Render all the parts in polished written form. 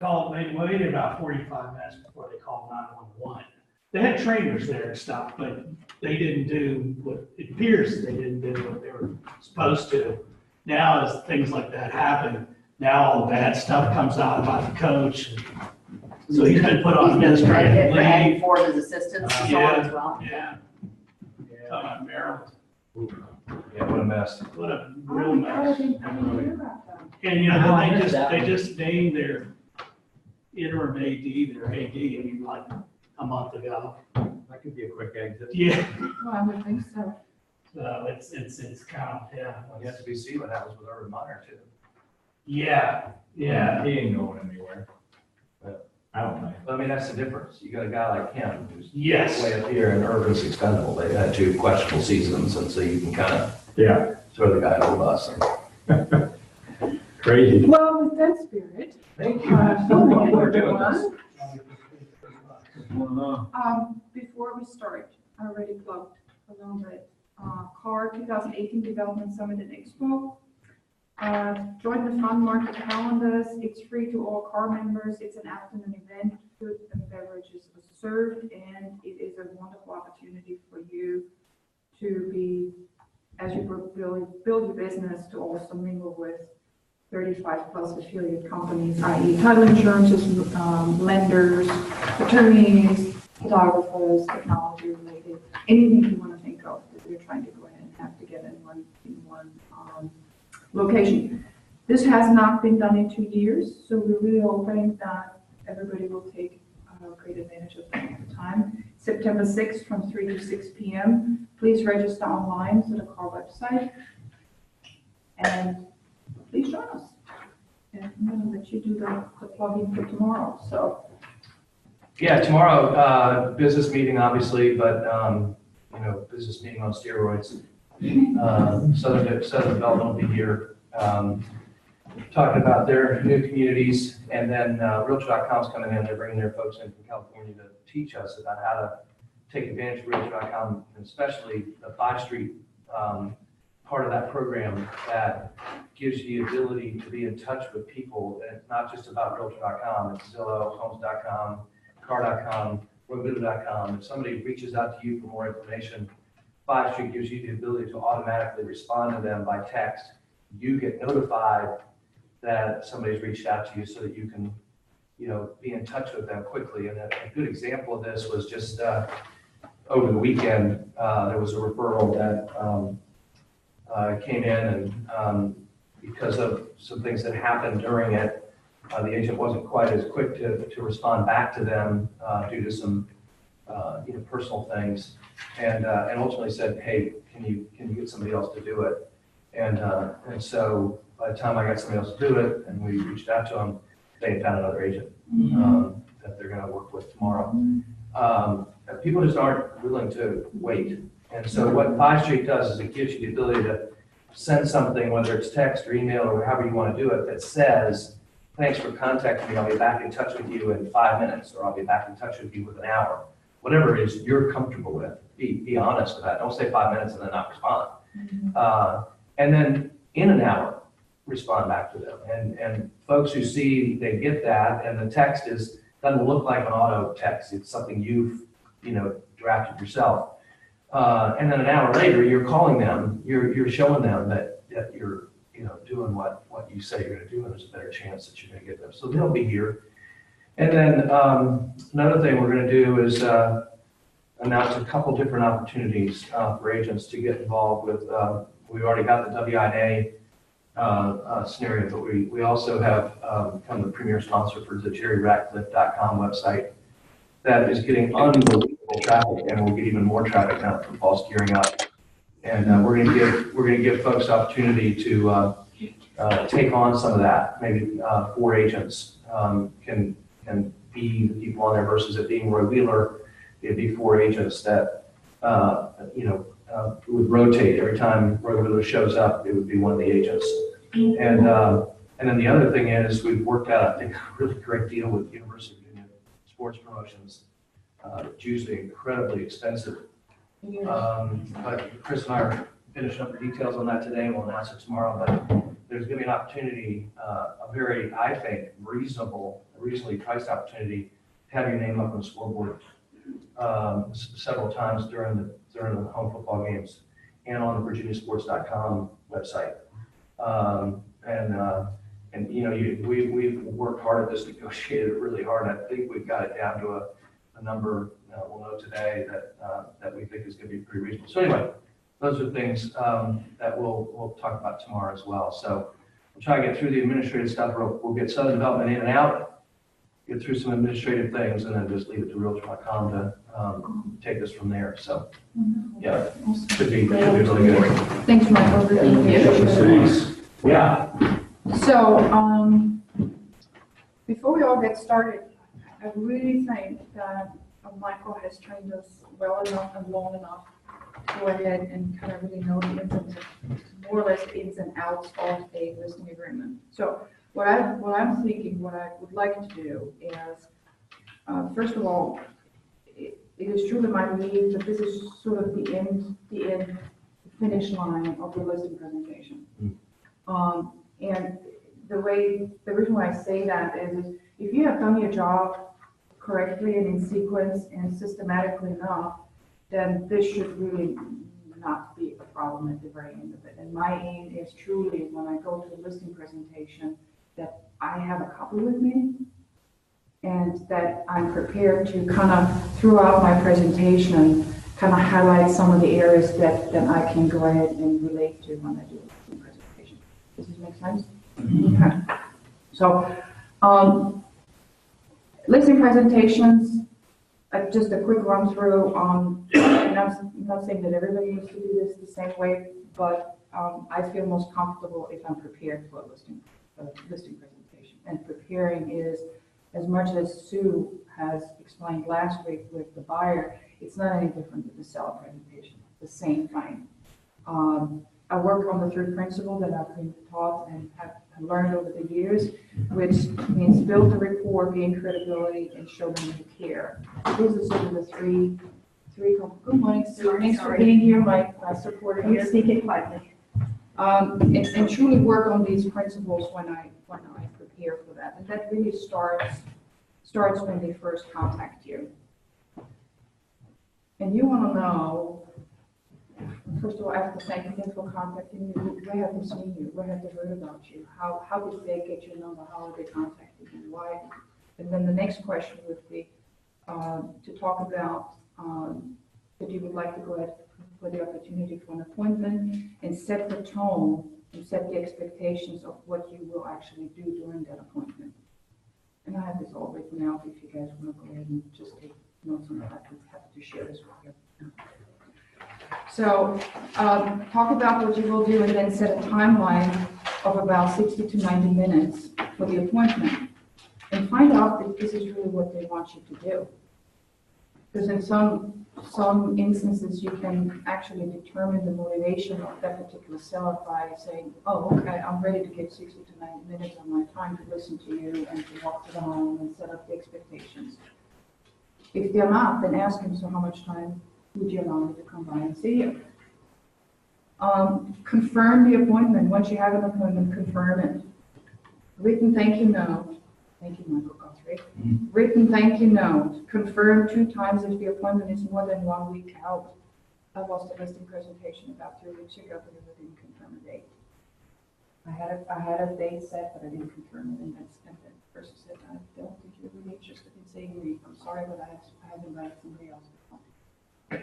They waited about 45 minutes before they called 911. They had trainers there and stuff, but they didn't do what it appears they didn't do what they were supposed to. Now, as things like that happen, now all the bad stuff comes out about the coach. So he's been put on administrative And leave. for his assistants and so on as well. Yeah. Maryland. Yeah, what a mess. What a real mess. And then they just named their interim AD, their AD, I mean, like a month ago. That could be a quick exit. Yeah. Well, I would think so. So it's kind of, yeah. You have to be see what happens with Urban Meyer too. Yeah, yeah. He ain't going anywhere. But I don't think. I mean, that's the difference. You got a guy like him who's Yes. way up here and Urban's expendable. They've had 2 questionable seasons, and so you can kind of Yeah. throw the guy under the bus. Crazy. Well, with that spirit, Thank good morning, We're doing this. everyone. Before we start, I already plugged a little bit. CAR 2018 Development Summit and Expo. Join the fun market calendars. It's free to all CAR members. It's an afternoon event. Food and beverages are served, and it is a wonderful opportunity for you to be, as you build your business, to also mingle with 35 plus affiliate companies, i.e. title insurances, lenders, attorneys, photographers, technology related, anything you want to think of that you're trying to go ahead and have together in one location. This has not been done in 2 years, so we're really hoping that everybody will take great advantage of the time. September 6th from 3 to 6 p.m. Please register online to the CAR website. And please join us. And I'm going to let you do the plug-in for tomorrow. So, Yeah, tomorrow, business meeting, obviously, but, business meeting on steroids. Southern Development will be here, talking about their new communities, and then Realtor.com's coming in. They're bringing their folks in from California to teach us about how to take advantage of Realtor.com, and especially the 5 Street part of that program that gives you the ability to be in touch with people. And it's not just about Realtor.com, it's Zillow, Homes.com, Car.com, Robillo.com. If somebody reaches out to you for more information, 5 Street gives you the ability to automatically respond to them by text. You get notified that somebody's reached out to you so that you can, be in touch with them quickly. And a good example of this was just over the weekend, there was a referral that came in, and because of some things that happened during it, the agent wasn't quite as quick to respond back to them due to some personal things, and ultimately said, hey, can you get somebody else to do it? And so by the time I got somebody else to do it, and we reached out to them, they had found another agent that they're going to work with tomorrow. People just aren't willing to wait. And so what 5 Street does is it gives you the ability to send something, whether it's text or email or however you want to do it, that says, thanks for contacting me. I'll be back in touch with you in 5 minutes, or I'll be back in touch with you with an hour. Whatever it is you're comfortable with, be honest with that. Don't say 5 minutes and then not respond. And then in an hour, respond back to them. And folks who see, they get that, and the text doesn't look like an auto text. It's something you've drafted yourself. And then an hour later, you're calling them, you're showing them that you're doing what you say you're going to do, and there's a better chance that you're going to get them. So they'll be here. And then another thing we're going to do is announce a couple different opportunities for agents to get involved with. We already got the WINA scenario, but we also have become the premier sponsor for the JerryRatcliffe.com website that is getting unbelievable traffic, and we'll get even more traffic now from Falls Gearing Up. And we're going to give folks opportunity to take on some of that. Maybe 4 agents can be the people on there versus it being Roy Wheeler. It'd be 4 agents that would rotate every time Roy Wheeler shows up. It would be one of the agents. And then the other thing is we've worked out, I think, a really great deal with University of Virginia Sports Promotions. It's usually incredibly expensive. But Chris and I are finishing up the details on that today, and we'll announce it tomorrow. But there's going to be an opportunity, a very, I think, reasonable reasonably priced opportunity to have your name up on the scoreboard several times during the home football games and on the virginiasports.com website. And you know, we've worked hard at this, negotiated really hard. I think we've got it down to a number we'll know today that we think is going to be pretty reasonable. So anyway, those are things that we'll talk about tomorrow as well. So we'll try to get through the administrative stuff. We'll get Southern Development in and out, get through some administrative things, and then just leave it to Realtor.com to take us from there. So yeah, should be really good. Thanks, Michael. Thanks. Yeah. So, before we all get started, I really think that Michael has trained us well enough and long enough to go ahead and kind of really know the more or less the ins and outs of a listing agreement. So what I'm thinking, what I would like to do is, first of all, it is truly my belief that this is sort of the finish line of the listing presentation. And the reason why I say that is if you have done your job correctly and in sequence and systematically enough, then this should really not be a problem at the very end of it. And my aim is truly, when I go to the listing presentation, that I have a copy with me and that I'm prepared to kind of, throughout my presentation, kind of highlight some of the areas that I can go ahead and relate to when I do a listing presentation. Does this make sense? Okay. So, listing presentations, just a quick run through on, and I'm not saying that everybody needs to do this the same way, but I feel most comfortable if I'm prepared for a listing presentation. And preparing is, as much as Sue has explained last week with the buyer, it's not any different than the seller presentation, the same thing. I work on the third principle that I've been taught and have learned over the years, which means build the rapport, gain credibility, and show them you care. Those are sort of the three. Good morning, Sue. Thanks for being here, my supporter here. Speak it quietly. And truly work on these principles when I prepare for that. And that really starts when they first contact you. And you want to know, first of all, after thanking them for contacting you, where have they seen you? Where have they heard about you? How did they get your number? How are they contacting you? Why? And then the next question would be to talk about that you would like to go ahead for the opportunity for an appointment and set the tone and set the expectations of what you will actually do during that appointment. And I have this all written out if you guys want to go ahead and just take notes on that. I'm happy to share this with you. So talk about what you will do and then set a timeline of about 60 to 90 minutes for the appointment and find out if this is really what they want you to do. Because in some instances you can actually determine the motivation of that particular seller by saying, oh, okay, I'm ready to give 60 to 90 minutes of my time to listen to you and to walk to the home and set up the expectations. If they're not, then ask them, so how much time would you allow me to come by and see you? Confirm the appointment. Once you have an appointment, confirm it. Written thank you note. Thank you, Michael Guthrie. Written thank you note. Confirm 2 times if the appointment is more than 1 week out. I lost a listing presentation about 3 weeks ago because I didn't confirm a date. I had a date set, but I didn't confirm it, and the person said, I don't think you're really interested in seeing me. I'm sorry, but I have invited somebody else to come.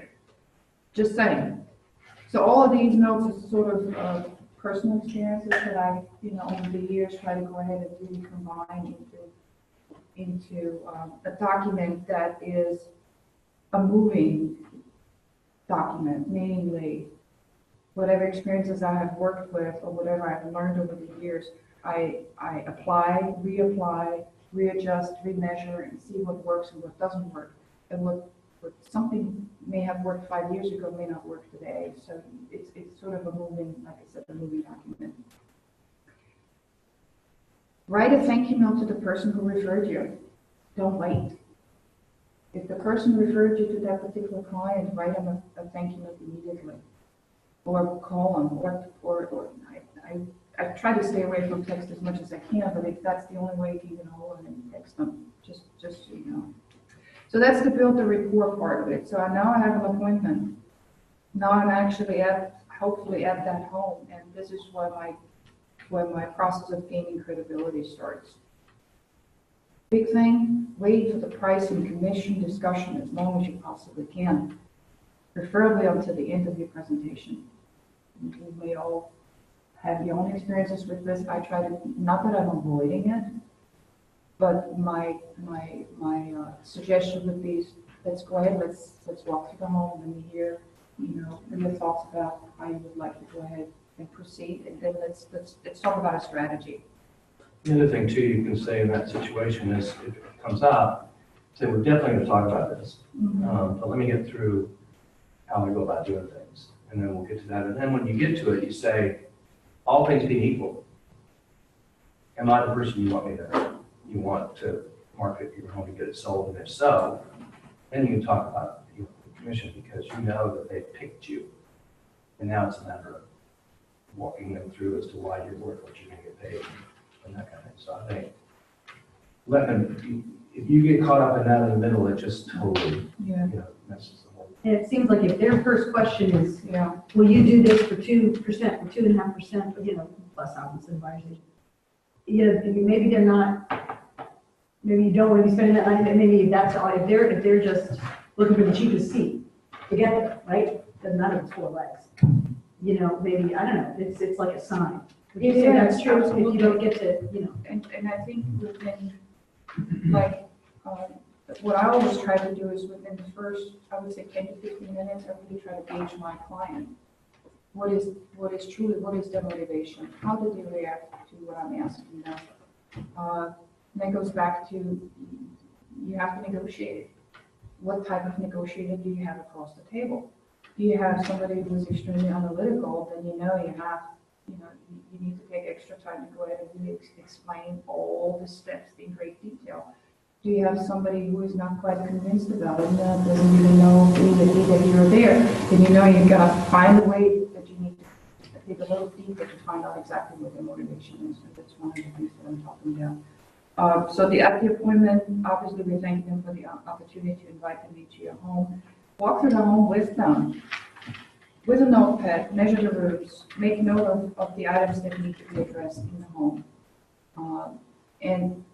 Just saying. So all of these notes are sort of personal experiences that I, over the years, try to go ahead and really combine into a document that is a moving document, meaning whatever experiences I have worked with or whatever I've learned over the years, I apply, reapply, readjust, remeasure, and see what works and what doesn't work, and what something may have worked 5 years ago may not work today. So it's sort of a moving, like I said, a moving document. Write a thank you note to the person who referred you. Don't wait. If the person referred you to that particular client, write them a thank you note immediately, or call them, or I try to stay away from text as much as I can, but if that's the only way you can get a hold of them, text them, just so you know. So that's to build the rapport part of it. So now I have an appointment. Now I'm actually hopefully at that home, and this is when my process of gaining credibility starts. Big thing, wait for the price and commission discussion as long as you possibly can, preferably until the end of your presentation. You may all have your own experiences with this. I try to, not that I'm avoiding it, but my suggestion would be, let's go ahead, let's walk through the home and hear, your thoughts about how you would like to go ahead and proceed, and then let's talk about a strategy. The other thing too, you can say in that situation is, if it comes up, say, we're definitely going to talk about this, but let me get through how I go about doing things, and then we'll get to that. And then when you get to it, you say, all things being equal, am I the person you want to market your home to get it sold? And if so, then you can talk about the commission, because you know that they picked you. And now it's a matter of walking them through as to why you're worth what you're going to get paid and that kind of thing. So I think let them, if you get caught up in that in the middle, it just totally, messes the whole. And it seems like if their first question is, will you do this for 2%, for 2.5%, plus obviously advisory. Maybe they're not, maybe you don't want to be spending that money, but maybe that's all, if they're just looking for the cheapest seat to get there, right? Doesn't matter if it's 4 legs. Maybe, I don't know, it's like a sign. Would you say that's true if you don't get to, And I think within, what I always try to do is within the first, I would say 10 to 15 minutes, I really try to gauge my client. What is their motivation? How do they react to what I'm asking them? And that goes back to, you have to negotiate. What type of negotiator do you have across the table? Do you have somebody who's extremely analytical? Then you need to take extra time to go ahead and really explain all the steps in great detail. Do you have somebody who is not quite convinced about it and doesn't really know immediately that you're there? Then you've got to find a way that you need to dig a little deeper to find out exactly what their motivation is. So that's one of the things that I'm talking about. So at the appointment, obviously we thank them for the opportunity to invite them into your home. Walk through the home with them, with a notepad, measure the roofs, make note of the items that need to be addressed in the home. And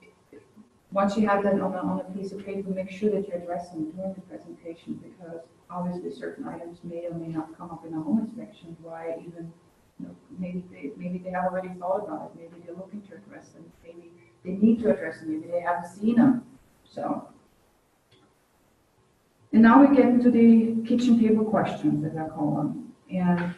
once you have that on a piece of paper, make sure that you address them during the presentation, because obviously certain items may or may not come up in a home inspection. Why even, maybe they have already thought about it. Maybe they're looking to address them. Maybe they need to address them. Maybe they haven't seen them. So. And now we get into the kitchen table questions, as I call them. And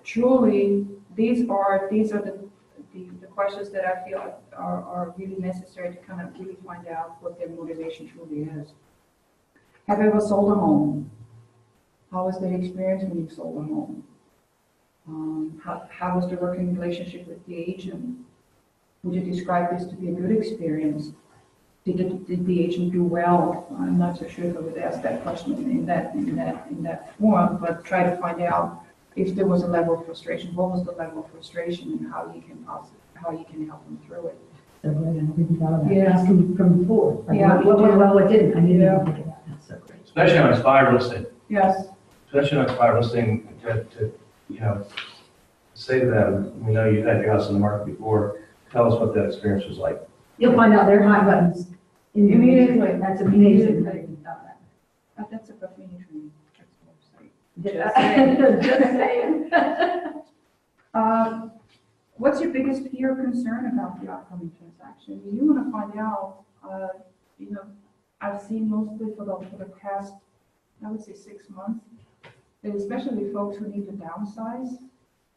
truly, these are the questions that I feel are really necessary to kind of really find out what their motivation truly is. Have you ever sold a home? How was the experience when you sold a home? How was the working relationship with the agent? Would you describe this to be a good experience? Did the agent do well? I'm not so sure if I would ask that question in that form, but try to find out if there was a level of frustration. What was the level of frustration, and how you can help them through it? So great, I didn't thought of that. Yeah. Asking from before. Like, Yeah. What went well, what didn't? I didn't even think of that. That's so great. Especially on Inspire listing, Yes. to say to them, we know you had your house on the market before, tell us what that experience was like. You'll find out their hot buttons Immediately. That's amazing. I didn't thought that. That's a Buffini training. That's the website. Just saying. What's your biggest fear or concern about the upcoming transaction? You want to find out, I've seen mostly for the past, I would say 6 months, that especially folks who need to downsize,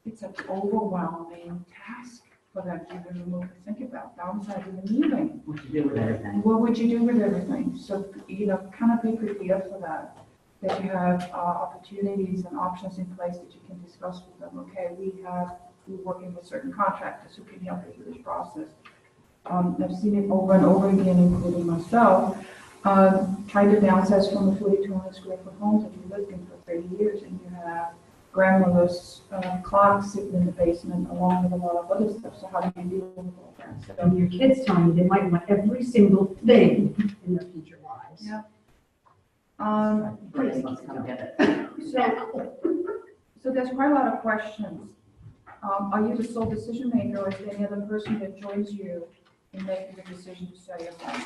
it's an overwhelming task for them to even remove to think about downsizing and leaving. What to do with everything. What would you do with everything? So, kind of be prepared for that you have opportunities and options in place that you can discuss with them. Okay, we're working with certain contractors who can help you through this process. I've seen it over and over again, including myself, trying to downsize from a 4,200 square foot home that you lived in for 30 years, and you have grandmother's clock sitting in the basement along with a lot of other stuff, so how do you deal with all that? So, And your kids telling you they might want every single thing in their future lives. Yeah. Please, let's come get it. So there's quite a lot of questions. Are you the sole decision maker, or is there any other person that joins you in making the decision to sell your home?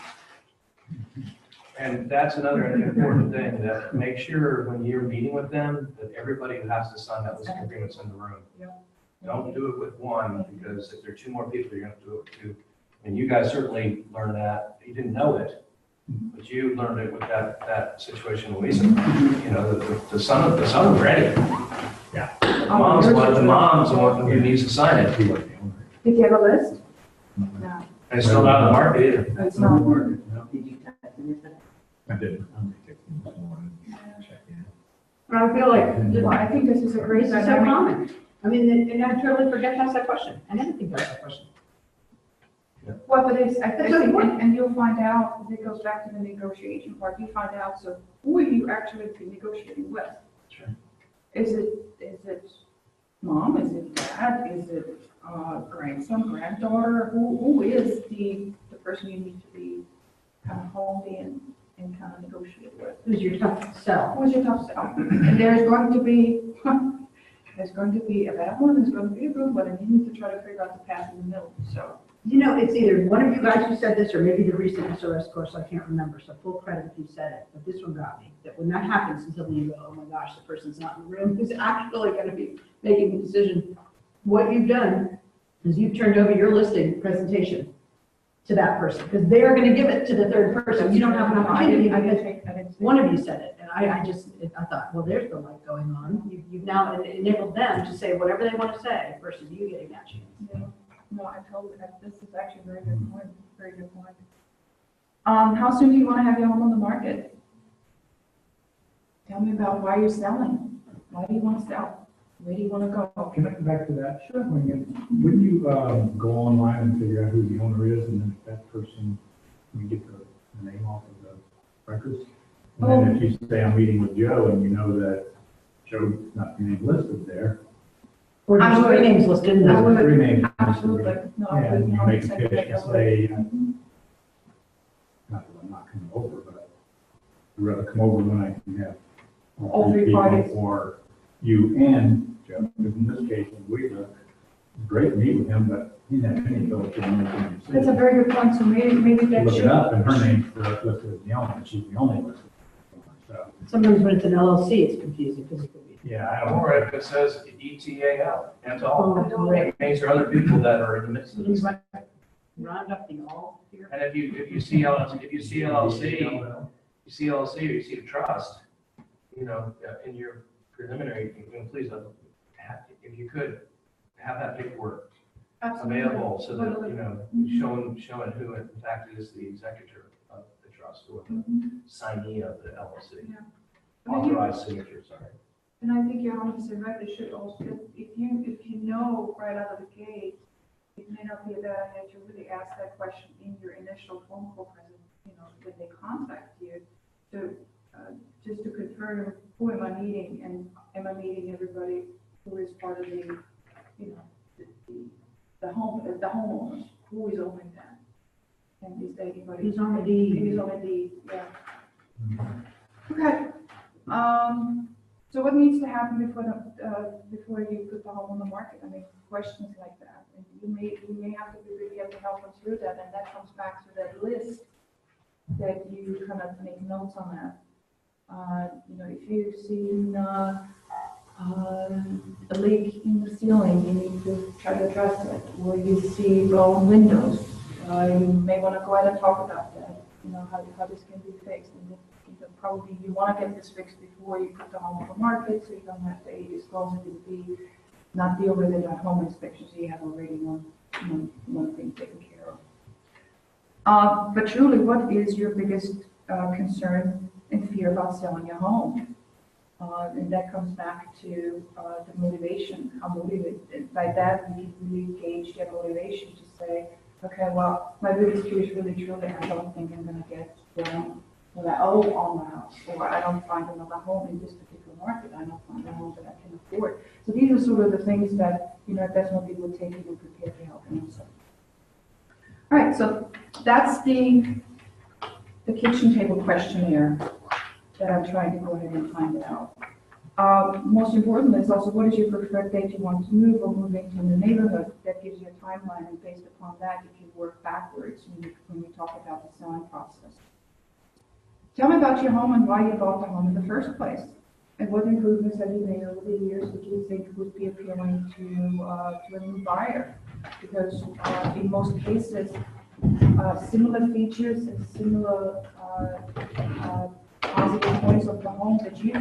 And that's another important thing, that make sure when you're meeting with them, that everybody who has to sign that listing agreement's in the room. Don't do it with one, because if there are two more people, you're gonna have to do it with two. And you guys certainly learned that. You didn't know it, but you learned it with that situation with Lisa. You know, the son was ready. Yeah. The mom's the one who needs to sign it. Did you have a list? No. And it's still not in the market either. Oh, it's not. Did you type it in? I did. I'm texting this morning. Check in. But I feel like Well, I think this is a great this is so dynamic. common. I mean, and I totally forget to ask that question. I never think about that question. Well, but it's, I That's so think, important. and you'll find out, it goes back to the negotiation part, you find out, so who are you actually negotiating with? Sure. Is it mom, is it dad, is it grandson, granddaughter, who is the person you need to be kind of honed in and kind of negotiate with? Who's your tough sell? Who's your tough sell? And there's going to be a bad one, there's going to be a good one, and you need to try to figure out the path in the middle, so. You know, it's either one of you guys who said this, or maybe the recent SRS course, I can't remember, so full credit if you said it, but this one got me. That when that happens, until you go, oh my gosh, the person's not in the room, who's actually gonna be making the decision. What you've done is you've turned over your listing presentation to that person, because they're gonna give it to the third person. You don't have an opportunity, I because didn't say one of you said it, and I thought, well, there's the light going on. You've now enabled them to say whatever they want to say versus you getting that chance. Yeah. No, I told you that this is actually a very good point, very good point. How soon do you want to have your home on the market? Tell me about why you're selling. Why do you want to sell? Where do you want to go? Can I come back to that? Sure. Wouldn't you go online and figure out who the owner is, and then if that person, you get the name off of the records? And then if you say I'm meeting with Joe, and you know that Joe's not your name listed there, Or I there's would- three names listed in I there. would- three names listed Absolutely. there. No, I And wouldn't you have make a said pitch that and over. say, Mhm. not that I'm not coming over, but I'd rather come over when I can have All three people, parties. or you and Joe, because in this case, we it's great to meet with him, but he didn't have any ability to make any decision. That's a very good point, so maybe that Look should. it up, and her name's listed as the owner, and she's the only listed. So, Sometimes when it's an LLC, it's confusing because it could be. yeah, I don't. Or if it says ETAL, that's all. Oh, great. It means there are other people that are in the midst of this. Round up the all here. And if you see LLC, you see LLC, or you see the trust, you know, in your preliminary, you can please, if you could, have that paperwork available so that, you know, showing who in fact is the executor of the trust, or the signee of the LLC. Yeah. But then you- Authorized signature, sorry. And I think you're 100% right, they should also, if you know right out of the gate, it may not be a bad idea to really ask that question in your initial phone call present, you know, when they contact you, to, just to confirm, who am I meeting, and am I meeting everybody who is part of the, you know, the homeowners, who is owning that? And is there anybody? Who's on the deed? Who's on the deed, yeah. Okay, so what needs to happen before you put the home on the market? I mean, questions like that. And you may have to be really able to help them through that, and that comes back to that list that you kind of make notes on that. You know, if you've seen a leak in the ceiling, you need to try to address it. Or you see blown windows, you may want to go ahead and talk about that. You know, how this can be fixed. And probably you want to get this fixed before you put the home on the market, so you don't have to disclose it and not deal with it at home inspection, so you have already one thing taken care of. But truly, what is your biggest concern and fear about selling your home? And that comes back to the motivation, how motivated. By that, we can really gauge their motivation to say, okay, well, my biggest fear is really truly, I don't think I'm going to get what or I own my house, or I don't find another home in this particular market, I don't find a home that I can afford. So these are sort of the things that, definitely would take you and prepare to help them also. All right, so that's the kitchen table questionnaire that I'm trying to go ahead and find out. Most important is also, what is your preferred date you want to move or move into the neighborhood? That gives you a timeline, and based upon that, you can work backwards when we talk about the selling process. Tell me about your home and why you bought the home in the first place. And what improvements have you made over the years that you think would be appealing to a new buyer? Because in most cases, similar features and similar positive points of the home that you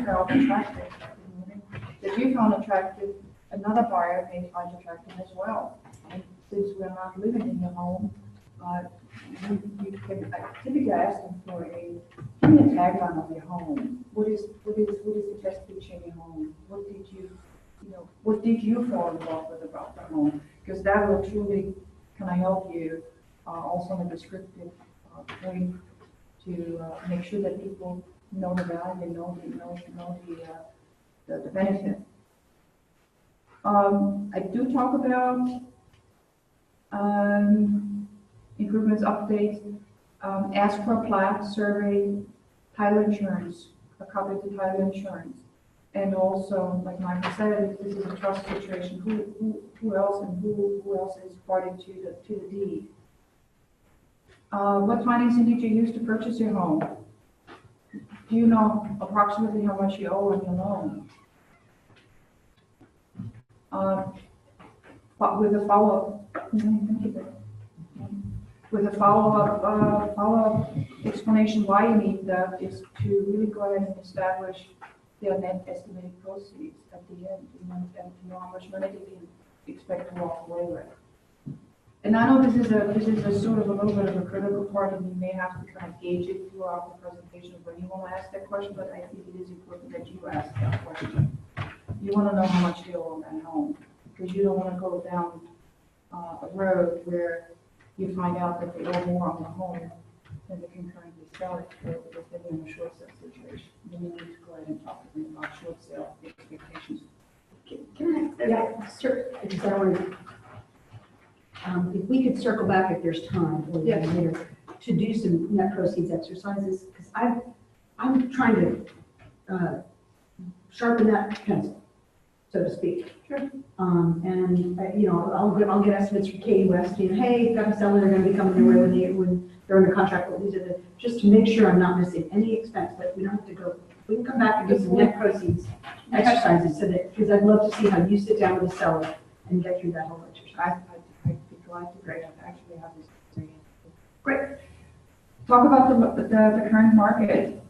found attractive, another buyer may find attractive as well. And since we're not living in your home, you can typically ask them for give me a tagline of your home. What is the best feature in your home? What did you fall in love with about the home? Because that will truly kind of help you also in a descriptive point to make sure that people know the value, know the benefit. I do talk about improvements, updates, ask for a plat, survey, title insurance, a copy of the title insurance. And also, like Michael said, this is a trust situation. Who else is party to the deed? What financing did you use to purchase your home? Do you know approximately how much you owe on your loan? But with a follow-up explanation why you need that is to really go ahead and establish their net estimated proceeds at the end, and to know how much money they can expect to walk away with. And I know this is a sort of a little bit of a critical part, and you may have to kind of gauge it throughout the presentation when you want to ask that question, but I think it is important that you ask that question. You want to know how much they owe on that home, because you don't want to go down a road where you find out that they owe more on the home than they can currently sell it for, because they're in a short sale situation. Then you need to go ahead and talk to them about short sale expectations. Can I, I just don't want to, if we could circle back if there's time or Yes. later to do some net proceeds exercises, because I'm trying to sharpen that pencil, so to speak. Sure. And I'll get estimates from Katie West, hey, got to sell it, they're going to be coming your way when they're under contract, what these are just to make sure I'm not missing any expense, but we don't have to go, we can come back and do some net proceeds exercises, so that, because I'd love to see how you sit down with the seller and get through that whole exercise. I'd be glad to actually have this experience. Great. Talk about the current market.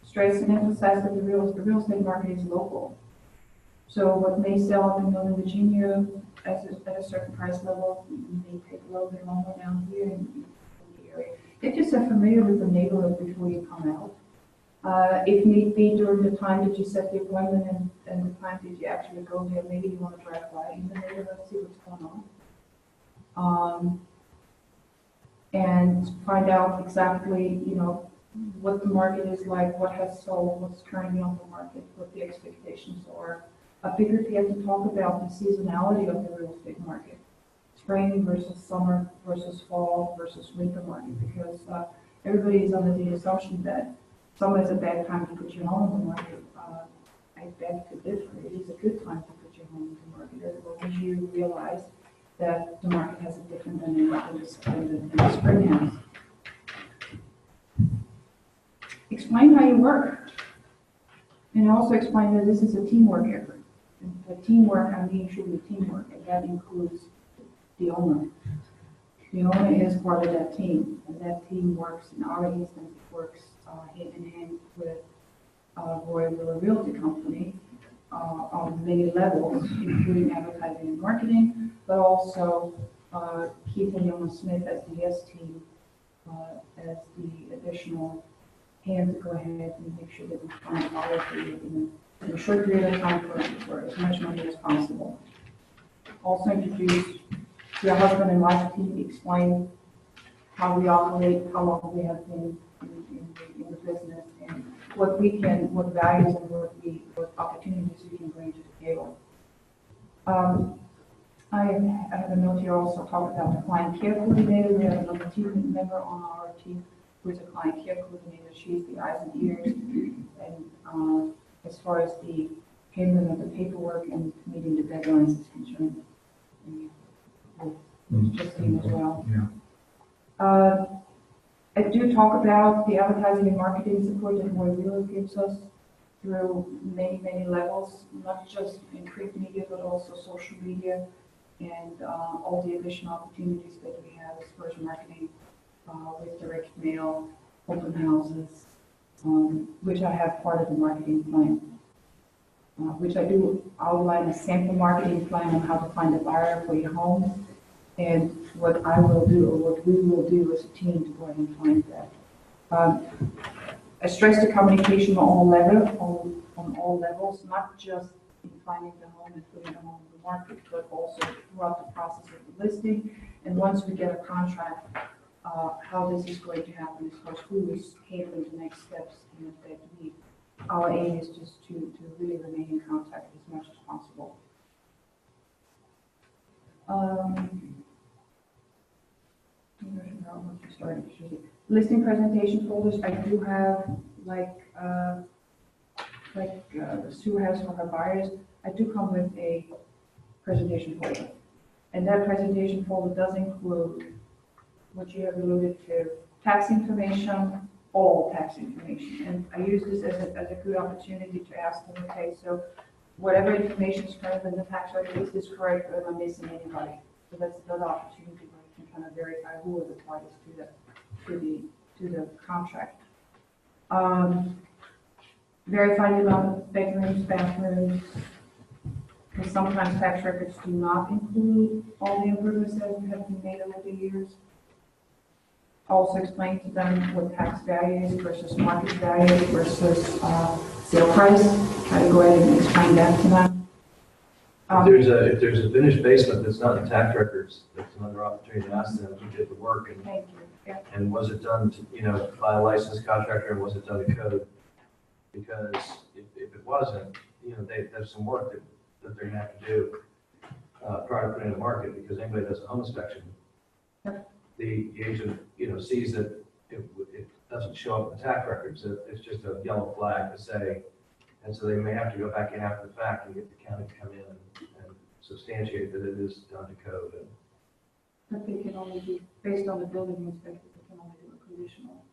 Stress and emphasize that the real estate market is local. So what may sell up in Northern Virginia at a certain price level may take a little bit longer down here in the area. Get yourself familiar with the neighborhood before you come out. If need be, during the time that you set the appointment and the time that you actually go there, maybe you want to drive by in the neighborhood, see what's going on. And find out exactly, what the market is like, what has sold, what's currently on the market, what the expectations are. Figure if you have to talk about the seasonality of the real estate market, spring versus summer versus fall versus winter market, because everybody is under the assumption that summer is a bad time to put your home on the market. I beg to differ. It is a good time to put your home on the market, as long as you realize that the market has a different dynamic than the spring has. Explain how you work, and also explain that this is a teamwork effort. And the teamwork, I mean truly teamwork, and that includes the owner. The owner is part of that team, and that team works, in our instance, works hand in hand with Royal Miller Realty Company on many levels, including advertising and marketing, but also Keith and Yoma Smith as the yes team, as the additional hand to go ahead and make sure that we find all for you in a short period of time for as much money as possible. Also introduce your husband and wife team, explain how we operate, how long we have been in the business and what values and what opportunities we can bring to the table. I have a note here also talk about the client care coordinator. We have another team member on our team who is a client care coordinator. She's the eyes and ears. And as far as the payment of the paperwork and meeting the deadlines is concerned, just seeing as well. Yeah. I do talk about the advertising and marketing support that Roy Wheeler gives us through many levels, not just in print media, but also social media and all the additional opportunities that we have as far as marketing with direct mail, open houses, which I have part of the marketing plan, which I do outline a sample marketing plan on how to find a buyer for your home. And what I will do, or what we will do as a team to go ahead and find that. I stress the communication on all levels, not just in finding the home and putting the home on the market, but also throughout the process of the listing. And once we get a contract, how this is going to happen as far as who is handling the next steps, and that our aim is just to really remain in contact as much as possible. Listing presentation folders, I do have like Sue has for her buyers. I do come with a presentation folder, and that presentation folder does include what you have alluded to: tax information, all tax information. And I use this as a good opportunity to ask them, okay, so whatever information is current in the tax record, is this correct, or am I missing anybody? So that's another opportunity where you can kind of verify who are the parties to the contract. Verify the amount of bedrooms, bathrooms, because sometimes tax records do not include all the improvements that have been made over the years. Also explain to them what tax value is versus market value versus sale price. Try to go ahead and explain that to them. If there's a finished basement that's not in the tax records, that's another opportunity to ask them who did the work and Thank you. Yeah. and was it done to, by a licensed contractor, and was it done to code? Because if it wasn't, there's some work that they're gonna have to do prior to putting it in the market, because anybody does a home inspection, the agent, sees that it doesn't show up in the tax records. It's just a yellow flag to say, and so they may have to go back in after the fact and get the county to come in and substantiate that it is done to code. But they can only be, based on the building inspector, they can only do a conditional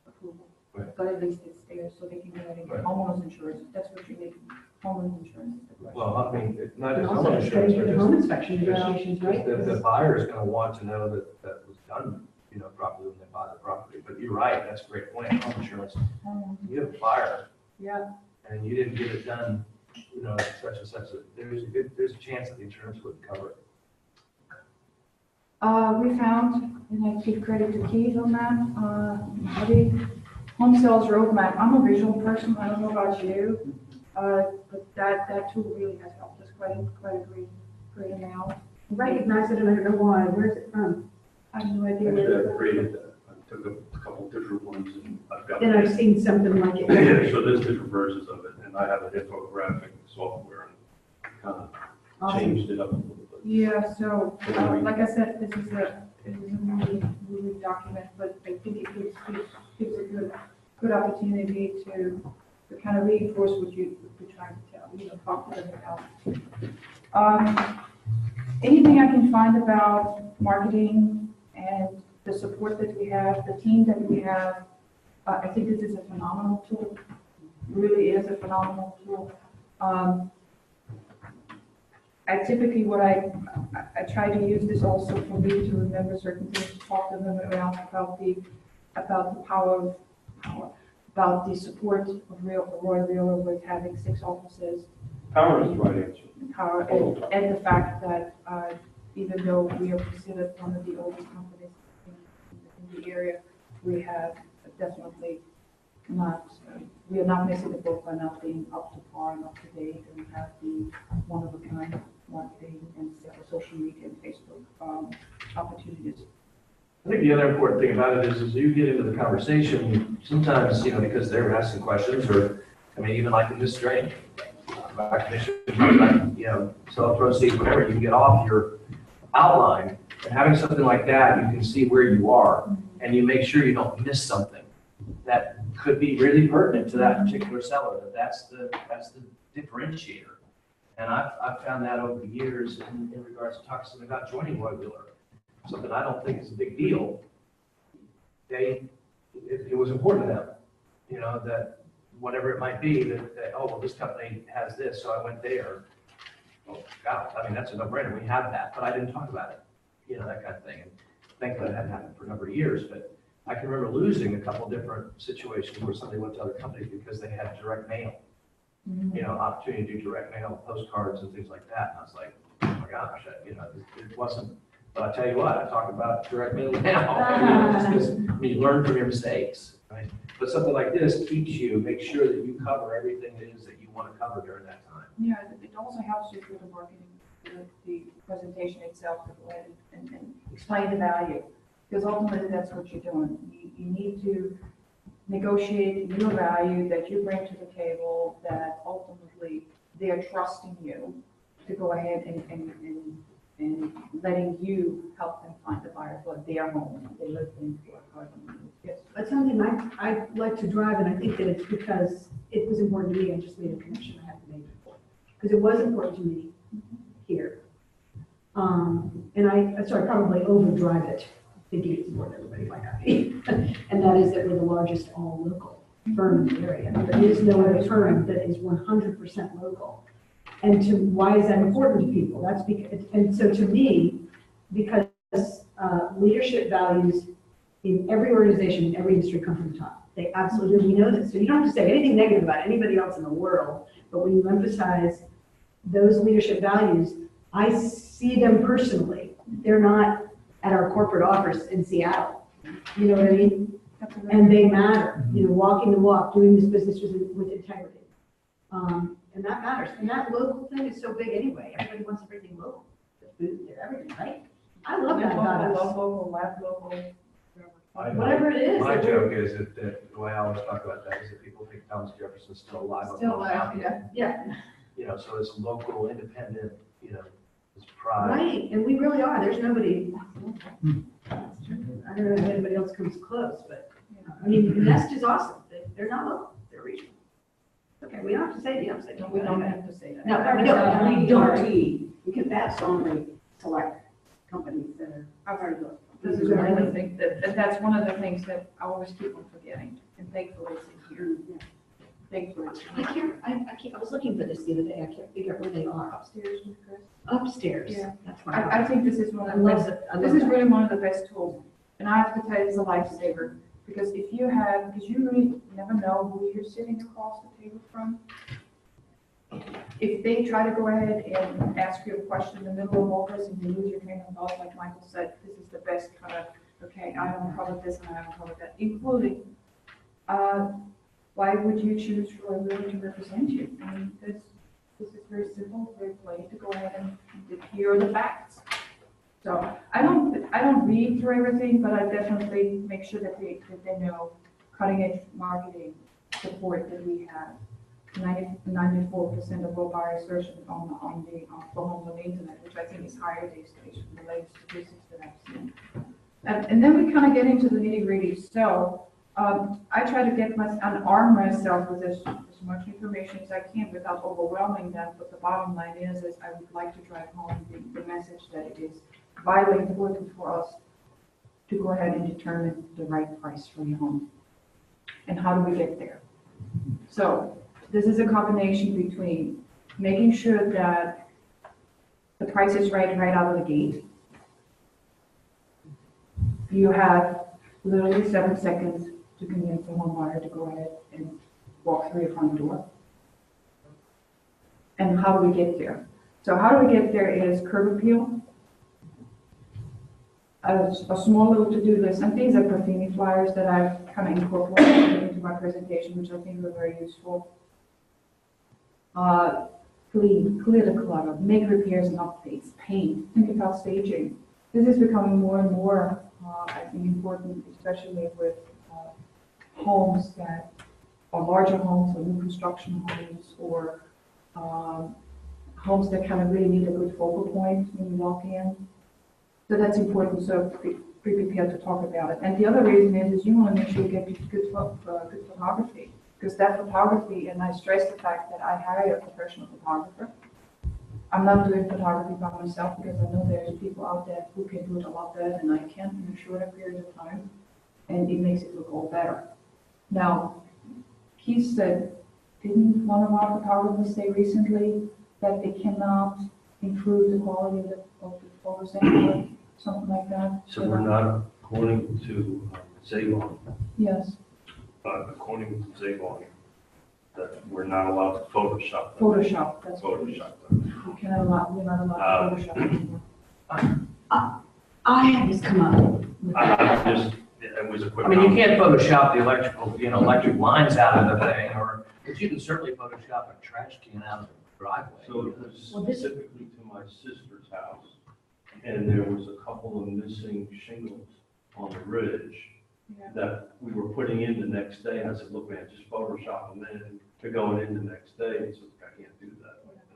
approval. Right. But at least it's there, so they can go ahead and get homeowners insurance. That's what you need, homeowners insurance is the question. Well, I mean, not And just also, home it's ready insurance, for but the home just inspection negotiations, right? the buyer is going to want to know that that was done, properly when they buy the property. But you're right, that's a great point. Home insurance, you have a fire Yeah, and you didn't get it done, such and such. There's a chance that the insurance wouldn't cover it. we found, and I give credit to Keith on that, the home sales roadmap. I'm a visual person, I don't know about you, but that tool really has helped us quite a great amount. Recognize it, and I don't know why. Where's it from? I have no idea. Actually, where I've created that. I took a couple different ones and I've got. And I've seen something like it. Yeah, so there's different versions of it, and I have an infographic software and kind of changed it up a little bit. Yeah, so, like I said, this is a moving document, but I think it gives a good opportunity to kind of reinforce what you're trying to tell, talk to them about. Anything I can find about marketing and the support that we have, the team that we have, I think this is a phenomenal tool. Really is a phenomenal tool. I typically, I try to use this also for me to remember certain things, to talk to them around about the power, about the support of Roy Wheeler with having 6 offices. Power is the right answer. Power, and the fact that even though we are considered one of the oldest companies in the area, we have definitely not, we are not missing the boat by not being up to par and up to date, and we have the one-of-a-kind marketing and social media and Facebook opportunities. I think the other important thing about it is, as you get into the conversation, sometimes, because they're asking questions, or, even like in this training, my commission, sell proceeds, whatever, you can get off your outline, and having something like that, you can see where you are, and you make sure you don't miss something that could be really pertinent to that particular seller, that's the differentiator. And I've found that over the years in regards to talking about joining Roy Wheeler, something I don't think is a big deal. It was important to them, that whatever it might be, that oh, well, this company has this, so I went there. Oh, God, that's a no-brainer. We have that, but I didn't talk about it, that kind of thing. And thankfully, that hadn't happened for a number of years, but I can remember losing a couple different situations where somebody went to other companies because they had direct mail, opportunity to do direct mail, postcards and things like that. And I was like, oh my gosh, it wasn't, but I tell you what, I talk about direct mail now, just because you learn from your mistakes, right? But something like this keeps you, make sure that you cover everything it is that you want to cover during that time. Yeah, it also helps you through the marketing, the presentation itself, to go ahead and explain the value. Because ultimately, that's what you're doing. You need to negotiate your value that you bring to the table, that ultimately they are trusting you to go ahead and letting you help them find the buyer for their home. They live in for however many years. But something I like to drive, and I think that it's because it was important to me, I just made a connection I hadn't made before. Because it was important to me here. And I probably overdrive it, thinking it's more than everybody might not be. And that is that we're the largest all local firm in the area. There is no other firm that is 100% local. And why is that important to people? That's because, and so to me, because leadership values in every organization, in every industry come from the top. They absolutely, we know this. So you don't have to say anything negative about anybody else in the world, but when you emphasize those leadership values, I see them personally. They're not at our corporate office in Seattle. You know what I mean? And they matter. Walking the walk, doing this business with integrity. And that matters. And that local thing is so big anyway. Everybody wants everything local. The food, everything, right? I love that about us. Local, lab local. Whatever it is. My joke is that the way I always talk about that is that people think Thomas Jefferson's still alive. Still on alive, Long Island. Yeah. So it's local, independent, it's pride. Right, and we really are. There's nobody. I don't know if anybody else comes close, but Nest is awesome. They're not local. They're regional. Okay, we don't have to say the upside. No, we don't have to say that. No, We don't, because that's only select companies that are. I've heard those. This is another thing, that's one of the things that I always keep on forgetting, and thankfully it's in here. Thankfully. I was looking for this the other day. I can't figure out where they are. Upstairs, Chris. Upstairs. Yeah. That's what I think this is one I of the love best, it. I this love is that. really one of the best tools. And I have to tell you, it's a lifesaver, because if you have, because you really never know who you're sitting across the table from. If they try to go ahead and ask you a question in the middle of all this and you lose your train of thought, like Michael said, this is the best kind of, okay, I haven't covered this and I haven't covered that, including, why would you choose Roy Wheeler to represent you? This is very simple, very plain, to go ahead and here are the facts. So I don't read through everything, but I definitely make sure that they know cutting edge marketing support that we have. 94% of all buyer search on homes on the internet, which I think is higher these days from the latest statistics that I've seen. And then we kind of get into the nitty gritty. So I try to arm myself with as much information as I can without overwhelming them. But the bottom line is I would like to drive home the message that it is vitally important for us to go ahead and determine the right price for your home. And how do we get there? So this is a combination between making sure that the price is right out of the gate. You have literally 7 seconds to convince a home buyer to go ahead and walk through your front door. And how do we get there? So how do we get there is curb appeal, a small little to-do list, and these are Perfini flyers that I've kind of incorporated into my presentation, which I think are very useful. Clear the clutter, make repairs and updates, paint, think about staging. This is becoming more and more I think important, especially with homes that are larger homes or new construction homes or homes that kind of really need a good focal point when you walk in. So that's important, so be prepared to talk about it. And the other reason is you want to make sure you get good photography, because that photography, and I stress the fact that I hire a professional photographer. I'm not doing photography by myself because I know there's people out there who can do it a lot better than I can in a shorter period of time, and it makes it look all better. Now, Keith said, didn't one of our photographers say recently that they cannot improve the quality of the photos anymore, something like that? So we're not, according to Zavon, Yes, according to Zavon, that we're not allowed to Photoshop them. Photoshop, that's what Photoshop them. you cannot allow, you're not allowed to Photoshop anymore. I had this come up. I just, it was a quick. I mean, you comment. can't Photoshop the electrical, electric lines out of the thing, but you can certainly Photoshop a trash can out of the driveway. So it was Well, this- specifically to my sister's house, and there was a couple of missing shingles on the ridge Yeah. that we were putting in the next day, and I said, look, man, just Photoshop them in, to going in the next day, and so I can't do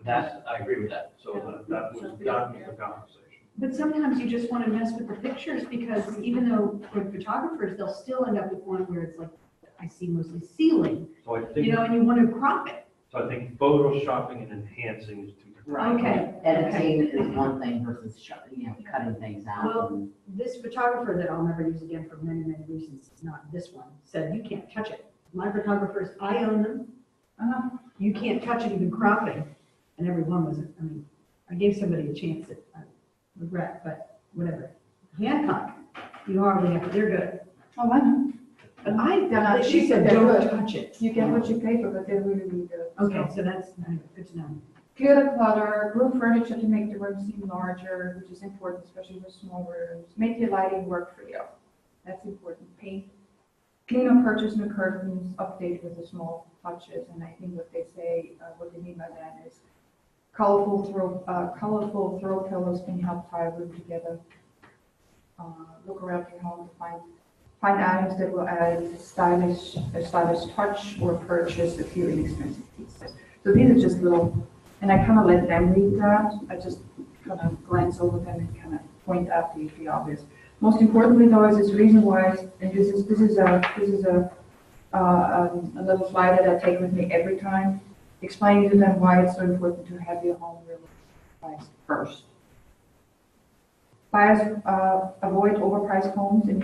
that. I agree with that. So that was the conversation. But sometimes you just want to mess with the pictures because even though for photographers, they'll still end up with one where it's like, I see mostly ceiling, So I think, and you want to crop it. so I think photoshopping and enhancing is two different. Right. Okay. Editing is one thing versus, cutting things out. Well, and- This photographer that I'll never use again for many, many reasons, not this one, said you can't touch it. My photographers, I own them. You can't touch it, even cropping. And every one was, I mean, I gave somebody a chance that I regret, but whatever. Hancock, you hardly have, they're good. Oh, I know. But she said, they're don't good. touch it. You get what you pay for, but they're really, really good. Okay, so that's good to know. Clear the clutter, group furniture to make the room seem larger, which is important, especially with small rooms. Make your lighting work for you. That's important. Paint, clean or purchase new curtains, update with the small touches. And I think what they say, what they mean by that is colorful throw pillows can help tie a room together. Look around your home to find items that will add a stylish touch or purchase a few inexpensive pieces. So these are just little, and I kind of let them read that. I just kind of glance over them and kind of point out the obvious. Most importantly, though, is this reason-wise, and this is a little slide that I take with me every time, explaining to them why it's so important to have your home really priced first. Buyers avoid overpriced homes and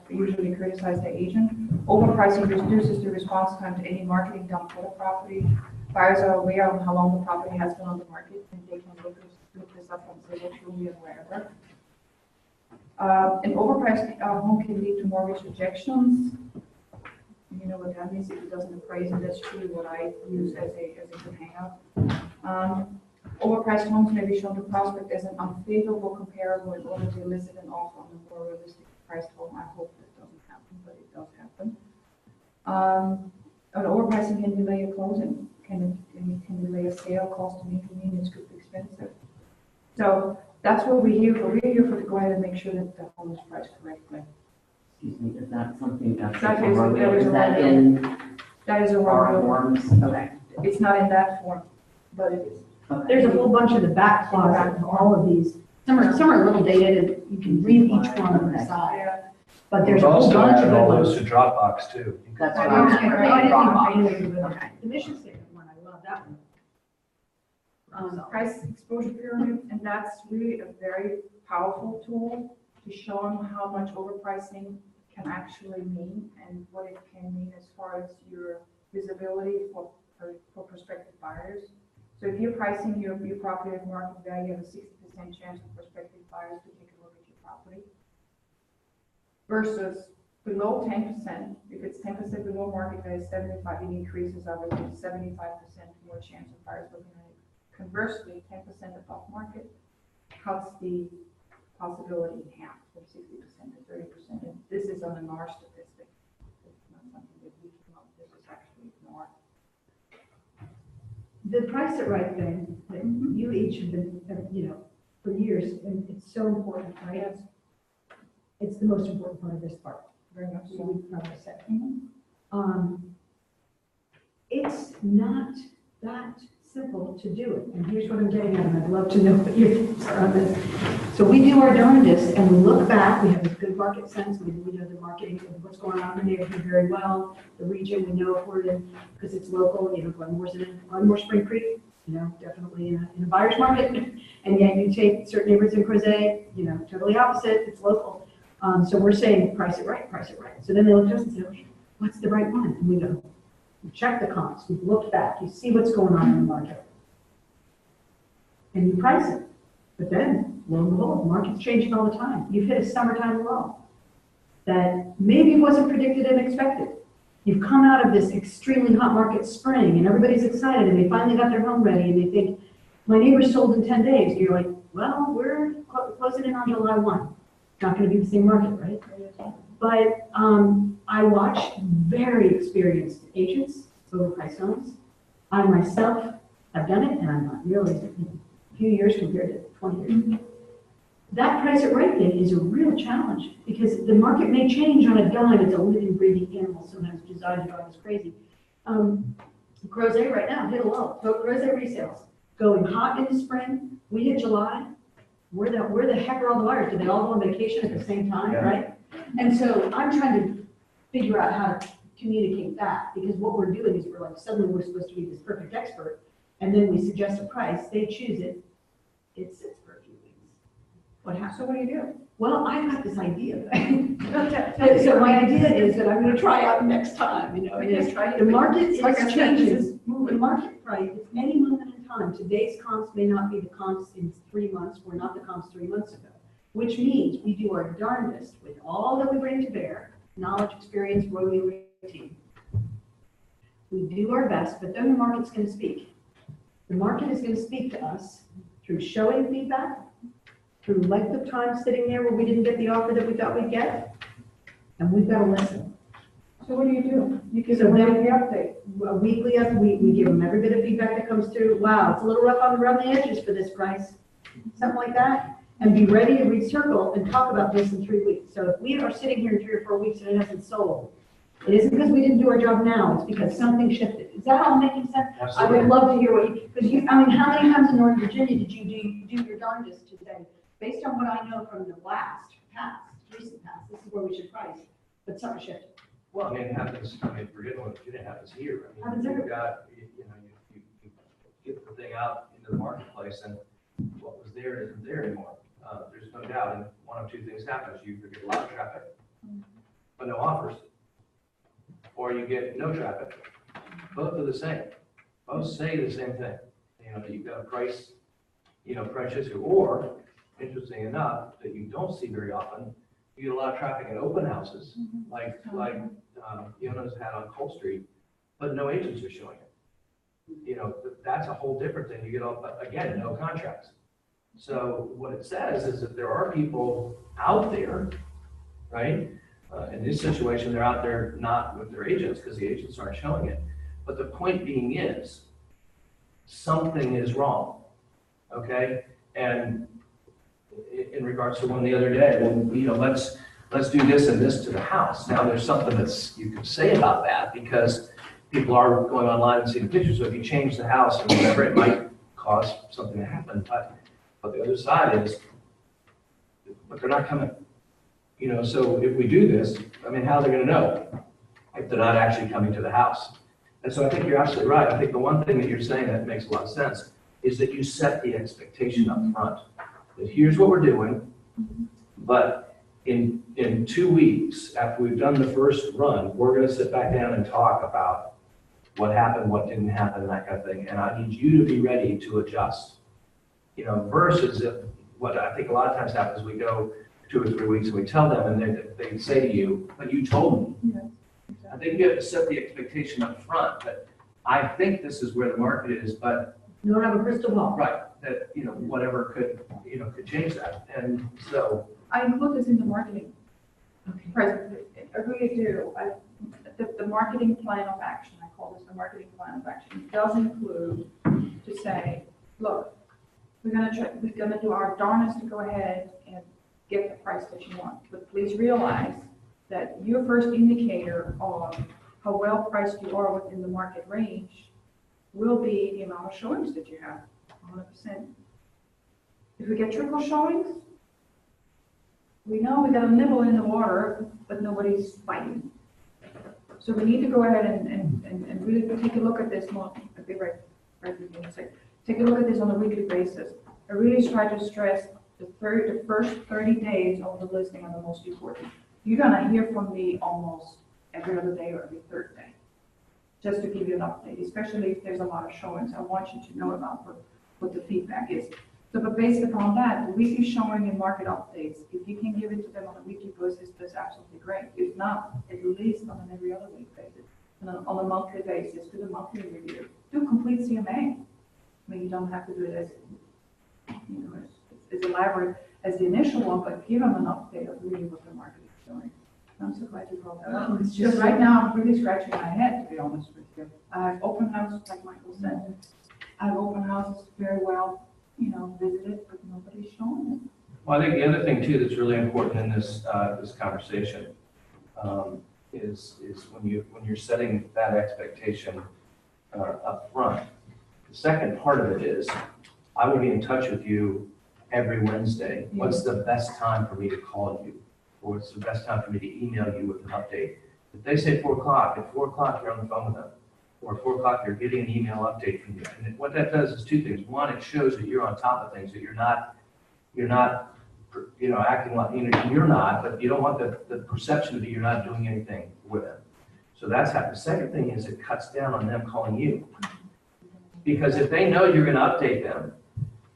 usually criticize their agent. Overpricing reduces the response time to any marketing done for the property. Buyers are aware of how long the property has been on the market, and they can look this up on Zillow, Trulia, and wherever. An overpriced home can lead to mortgage rejections. You know what that means if it doesn't appraise, and that's truly what I use as a good hangout. Overpriced homes may be shown to prospect as an unfavorable comparable in order to elicit an offer on a more realistic priced home. I hope that doesn't happen, but it does happen. An overpricing can delay a closing, can delay a sale, cost and inconvenience could be expensive. So that's what we're here for. We're here for to go ahead and make sure that the home is priced correctly. Excuse me, is that something that's That is a in That is a our raw. forms? Okay. It's not in that form, but it is. There's a whole bunch of the back closet of all of these. Some are a little dated, and you can read each one on the side. Yeah. But there's a We've whole also bunch of added good all ones. those to Dropbox too. That's I what know, I'm it's saying. great. I didn't Dropbox. even find it. Okay. The mission statement one, I love that one. Price exposure pyramid, and that's really a very powerful tool to show them how much overpricing can actually mean and what it can mean as far as your visibility for prospective buyers. So if you're pricing your property at market value, you have a 60% chance of prospective buyers to take a look at your property. Versus below 10%, if it's 10% below market value, 75, it increases obviously 75% more chance of buyers looking at it. Conversely, 10% above market cuts the possibility in half, from 60% to 30%. And this is on an R statistic. It's not something that we came up with. This is actually an R. The Price It Right thing, that you each have been, for years, and it's so important, right? Yes. It's the most important part of this part. Very much So so. we probably said. Mhm. It's not that simple to do it, and here's what I'm getting at, and I'd love to know what your thoughts are on this. So we do our darndest, and we look back, we have this good market sense, we know the marketing of what's going on in the neighborhood very well, the region, we know if we're in, because it's local, you know, Glenmore, Spring Creek, you know, definitely in a buyer's market, and yet you take certain neighborhoods in Crozet, you know, totally opposite, it's local. So we're saying, price it right. So then they look at us and say, okay, what's the right one? And we go, you check the comps, we've looked back, you see what's going on in the market. And you price it. But then, lo and behold, the market's changing all the time. You've hit a summertime low that maybe wasn't predicted and expected. You've come out of this extremely hot market spring and everybody's excited and they finally got their home ready and they think, my neighbor's sold in 10 days. And you're like, well, we're closing in on July 1. Not gonna be the same market, right? But I watch very experienced agents, overpriced homes. I myself have done it, and I'm not really, a few years compared to 20 years. That price it right thing is a real challenge, because the market may change on a dime. It's a living, breathing animal, sometimes designed to drive us crazy. Crozet right now hit a low. So Crozet resales, going hot into spring, we hit July. Where the heck are all the buyers? Do they all go on vacation at the same time, Yeah. right? And so I'm trying to figure out how to communicate that, because what we're doing is we're like, suddenly we're supposed to be this perfect expert, and then we suggest a price, they choose it, it sits for a few weeks. What happens? So what do you do? Well, I've got this idea. So my idea is that I'm gonna try out next time, you know, and it's, the market is Like I said, changing. this is The market price, it's any moment in time. Today's comps may not be the comps in 3 months, we're not the comps 3 months ago. Which means we do our darndest with all that we bring to bear, knowledge, experience, Roy Wheeler team. We do our best, but then the market's gonna speak. The market is gonna speak to us through showing feedback, through length of time sitting there where we didn't get the offer that we thought we'd get, and we've got to listen. So what do? You give So them a then- weekly update. A weekly, we give them every bit of feedback that comes through. Wow, it's a little rough around the edges for this price, something like that. And be ready to recircle and talk about this in 3 weeks. So if we are sitting here in 3 or 4 weeks and it hasn't sold, it isn't because we didn't do our job now, it's because something shifted. Is that all making sense? I Absolutely. would love to hear what you, because you, I mean, how many times in Northern Virginia did you do your darndest to say, based on what I know from the recent past, this is where we should price, but something shifted. Well, I mean, it happens, I mean, forget what it happens here. I Happens mean, you've everywhere. got, you get the thing out into the marketplace and what was there isn't there anymore. There's no doubt, and one of two things happens. You either get a lot of traffic, but no offers, or you get no traffic. Both are the same. Both say the same thing. You know, that you've got a price issue, or, interesting enough, that you don't see very often, you get a lot of traffic at open houses, like Yona's had on Cole Street, but no agents are showing it. You know, that's a whole different thing. You get, again, no contracts. So what it says is that there are people out there, right? In this situation, they're out there not with their agents because the agents aren't showing it. But the point being is, something is wrong, okay? And in regards to one the other day, when, you know, let's do this and this to the house. Now, there's something that's you could say about that because people are going online and seeing pictures. So if you change the house or whatever, it might cause something to happen. But the other side is, but they're not coming. You know, so if we do this, I mean, how are they going to know if they're not actually coming to the house? And so I think you're absolutely right. I think the one thing that you're saying that makes a lot of sense is that you set the expectation up front. That here's what we're doing, but in 2 weeks, after we've done the first run, we're going to sit back down and talk about what happened, what didn't happen, that kind of thing. And I need you to be ready to adjust. You know, versus if what I think a lot of times happens, we go 2 or 3 weeks and we tell them and they say to you, but you told me. Yes, I think you have to set the expectation up front that I think this is where the market is, but You don't have a crystal ball. right, that, you know, whatever could change that. And so, I include this in the marketing. Okay. I really do. The marketing plan of action, I call this the marketing plan of action, does include to say, look, we're gonna do our darnest to go ahead and get the price that you want. But please realize that your first indicator of how well priced you are within the market range will be the amount of showings that you have, 100%. If we get triple showings, we know we got a nibble in the water, but nobody's biting. So we need to go ahead and really take a look at this month. I'll be right with you in a second. Take a look at this on a weekly basis. I really try to stress the first 30 days of the listing are the most important. You're gonna hear from me almost every other day or every third day, just to give you an update, especially if there's a lot of showings. I want you to know about what the feedback is. So, but based upon that, the weekly showing and market updates, if you can give it to them on a weekly basis, that's absolutely great. If not, at least on an every other week basis, and on a monthly basis, do the monthly review. Do complete CMA. I mean, you don't have to do it as, you know, as elaborate as the initial one, but give them an update of really what the market is doing. I'm so glad you brought that up. It's Because just right now, I'm really scratching my head, to be honest with you. I have open houses, like Michael said. I have open houses very well, you know, visited, but nobody's showing it. Well, I think the other thing too that's really important in this, this conversation, is when you're setting that expectation, up front. The second part of it is, I will be in touch with you every Wednesday. What's the best time for me to call you? Or what's the best time for me to email you with an update? If they say 4 o'clock, at 4 o'clock you're on the phone with them. Or at 4 o'clock you're getting an email update from you. And what that does is two things. One, it shows that you're on top of things, that you're not, you know, acting like, you know, you're not, but you don't want the perception that you're not doing anything with them. So that's how. The second thing is it cuts down on them calling you. Because if they know you're gonna update them,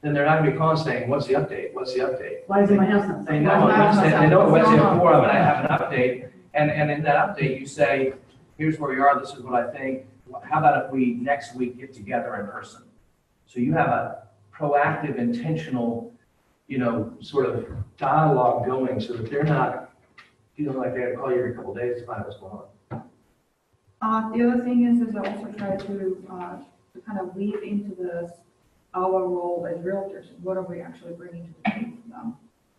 then they're not gonna be calling saying, what's the update? What's the update? Why is it my house not? They know, they know Wednesday at 4, I'm gonna have an update, and in that update, you say, here's where you are, this is what I think. How about if we next week get together in person? So you have a proactive, intentional, you know, sort of dialogue going so that they're not feeling like they have to call you every couple of days to find out what's going on. The other thing is I also try to kind of weave into this our role as realtors. What are we actually bringing to the table for them?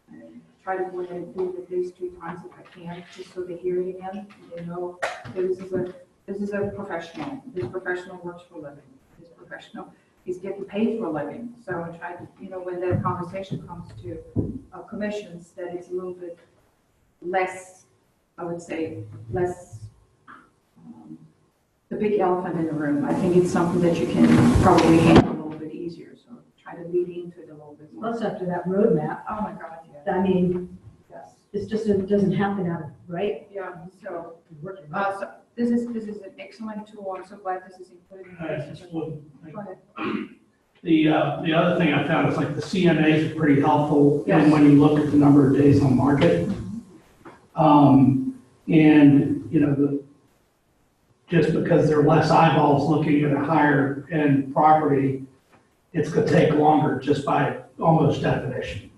And try to go ahead and do it at least 3 times if I can, just so they hear it again. They know that this is a professional. This professional works for a living. This professional is getting paid for a living. So I try to, you know, when that conversation comes to commissions, that it's a little bit less, I would say, less the big elephant in the room. I think it's something that you can probably handle a little bit easier. So try to lead into it a little bit more. Plus after that roadmap, Oh my God, yeah. I mean, Yes. it's just, it doesn't happen out of, right? Yeah, so, Working. so this is an excellent tool. I'm so glad this is included in I this. just would, Go ahead. the other thing I found is like the CMAs are pretty helpful. Yes. And when you look at the number of days on market. And, you know, just because there are less eyeballs looking at a higher end property, it's gonna take longer just by almost definition.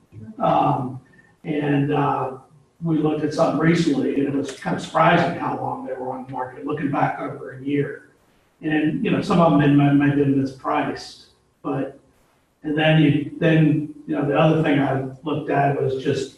We looked at something recently and it was kind of surprising how long they were on the market, looking back over a year. And, you know, some of them might have been mispriced, but, and then you know, the other thing I looked at was just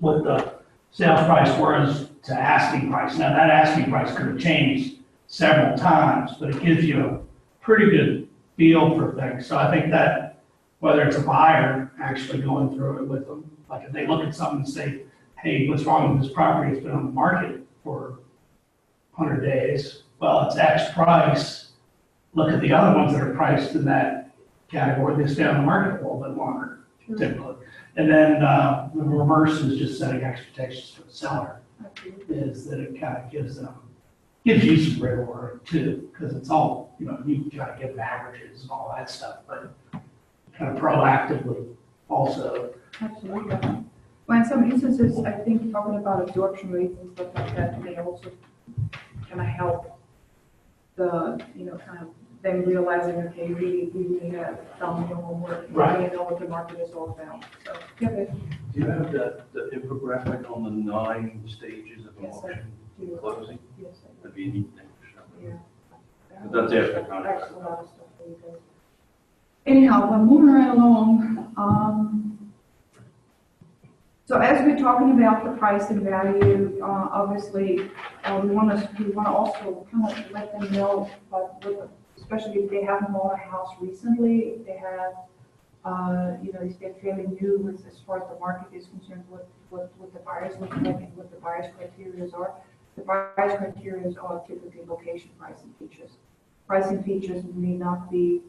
what the sales price was to asking price. Now, that asking price could have changed several times, but it gives you a pretty good feel for things. So I think that whether it's a buyer actually going through it with them, like if they look at something and say, hey, what's wrong with this property? It's been on the market for 100 days. Well, it's X price. Look at the other ones that are priced in that category. They stay on the market a little bit longer, typically. And then the reverse is just setting expectations for the seller, is that it kind of gives you some rigor too, because it's all, you know, you got to give averages and all that stuff, but kind of proactively also. Absolutely. Well, in some instances, I think talking about absorption rates and stuff like that may also kind of help the, you know, kind of them realizing, okay, we really have done the homework. Right. We really know what the market is all about. So, yeah, but Do you have the infographic on the 9 stages of an Yes, sir. auction do- closing? yes, That'd be a neat thing to show. yeah. That's after the contract. That's a lot of stuff for you guys. Anyhow, we're moving right along. So as we're talking about the price and value, obviously, we want to also kind of let them know, especially if they haven't bought a house recently, if they have, if they're fairly new with, as far as the market is concerned, what the buyers look like and what the buyers' criteria are. The buyers' criteria are typically location, price, and features. Price and features may not be,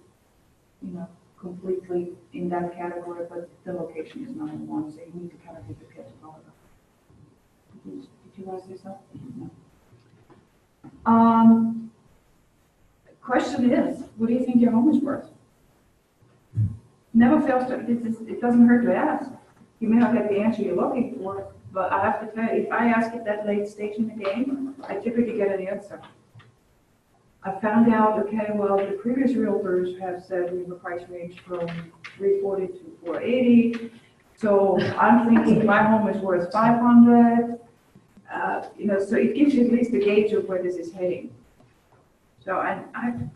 completely in that category, but the location is number one, so you need to kind of be prepared to follow that. Did you want to say something? No. Question is, what do you think your home is worth? Never fails to, it doesn't hurt to ask. You may not get the answer you're looking for, but I have to tell you, if I ask at that late stage in the game, I typically get an answer. I found out, okay, well, the previous realtors have said we have a price range from 340 to 480. So I'm thinking my home is worth 500. So it gives you at least a gauge of where this is heading. So I'm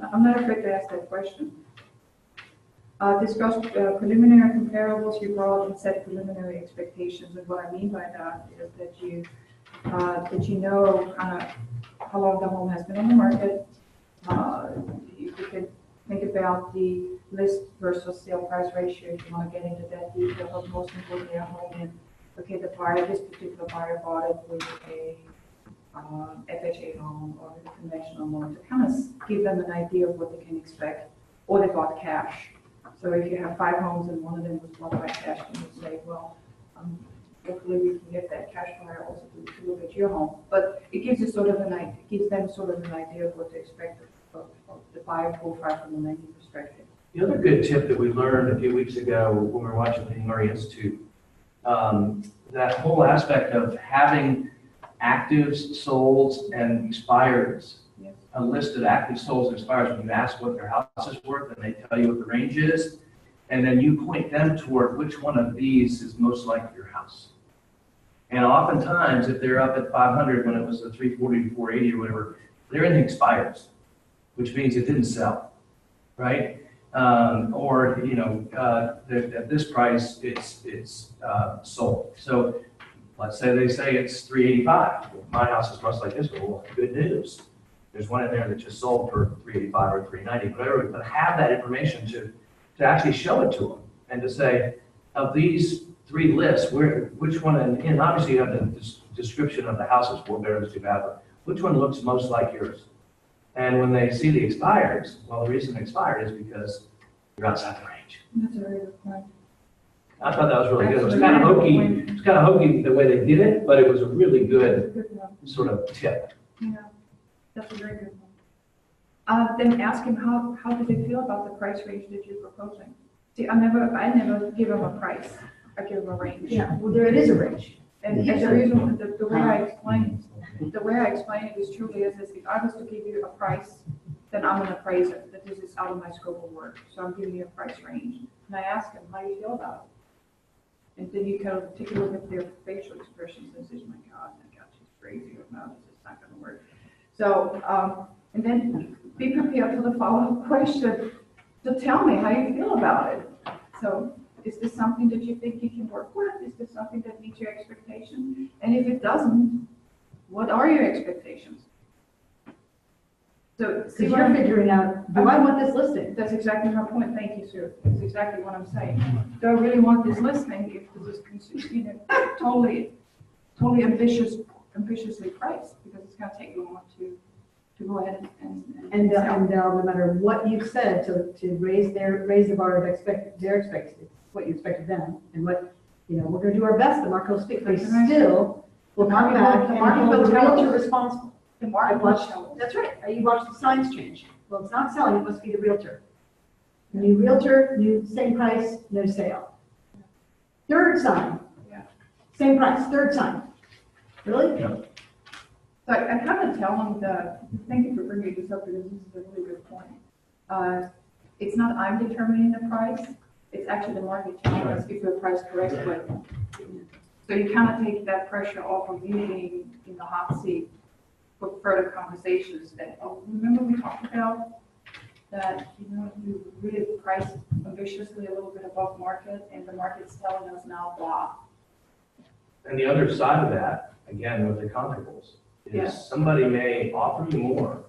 not afraid to ask that question. Discuss preliminary comparables. You brought and set preliminary expectations, and what I mean by that is that you know kind of how long the home has been on the market. You can think about the list versus sale price ratio if you want to get into that detail, but most importantly, a home in, okay, this particular buyer bought it with a FHA loan or a conventional loan to kind of give them an idea of what they can expect, or they bought cash. So if you have 5 homes and one of them was bought by cash, then you say, well, hopefully we can get that cash buyer also to look at your home. But it gives you sort of gives them sort of an idea of what to expect of the buyer profile from the lending perspective. The other good tip that we learned a few weeks ago when we were watching the Murray Institute, that whole aspect of having actives, solds, and expireds, Yes. a list of active solds and expireds, when you ask what their house is worth, and they tell you what the range is, and then you point them toward which one of these is most like your house. And oftentimes, if they're up at 500 when it was the 340 to 480 or whatever, they're in the expires, which means it didn't sell, right? Or at this price, it's sold. So let's say they say it's 385. Well, my house is much like this, but well, good news. There's one in there that just sold for 385 or 390, whatever. But have that information to actually show it to them and to say, of these 3 lists, which one, and obviously you have the description of the houses, 4 bedrooms, 2 bathrooms, which one looks most like yours? And when they see the expireds, well, the reason it expired is because you're outside the range. That's a very good point. I thought that was really good. It was That's kind of a very hokey. good point. It was kind of hokey the way they did it, but it was a really good Good one. sort of tip. Yeah, that's a very good one. Then ask him how do they feel about the price range that you're proposing? See, I never give them a price. I give them a range. Yeah, well, there it is a range. And the reason, the way I explain it is truly is this: if I was to give you a price, then I'm an appraiser, that this is out of my scope of work. So I'm giving you a price range. And I ask them, how do you feel about it? And then you kind of take a look at their facial expressions and say, my God, she's crazy, or no, this is not gonna work. So, and then be prepared for the follow-up question to tell me how you feel about it. So, is this something that you think you can work with? Is this something that meets your expectations? And if it doesn't, what are your expectations? So, Because you're figuring out, do I want this listing? that's exactly my point. Thank you, Sue. That's exactly what I'm saying. Do I really want this listing if this is, totally ambitiously priced? Because it's going to take long to go ahead and sell. No matter what you've said to raise the bar of their expectations, what you expect of them, and what, we're gonna do our best, the market will speak, but still, we'll come back and hold the realtor responsible. The market will show. That's right, you watch the signs change. Well, it's not selling, it must be the realtor. New realtor, same price, no sale. Third sign. Yeah. Same price, third sign. Really? Yeah. So I kind of tell them thank you for bringing this up because this is a really good point. It's not I'm determining the price, it's actually the market telling us if we're priced correctly. So you kind of take that pressure off of you being in the hot seat for further conversations that, remember we talked about that, you really price ambitiously a little bit above market and the market's telling us now, blah. And the other side of that, again, with the comparables, Yeah. is somebody may offer you more,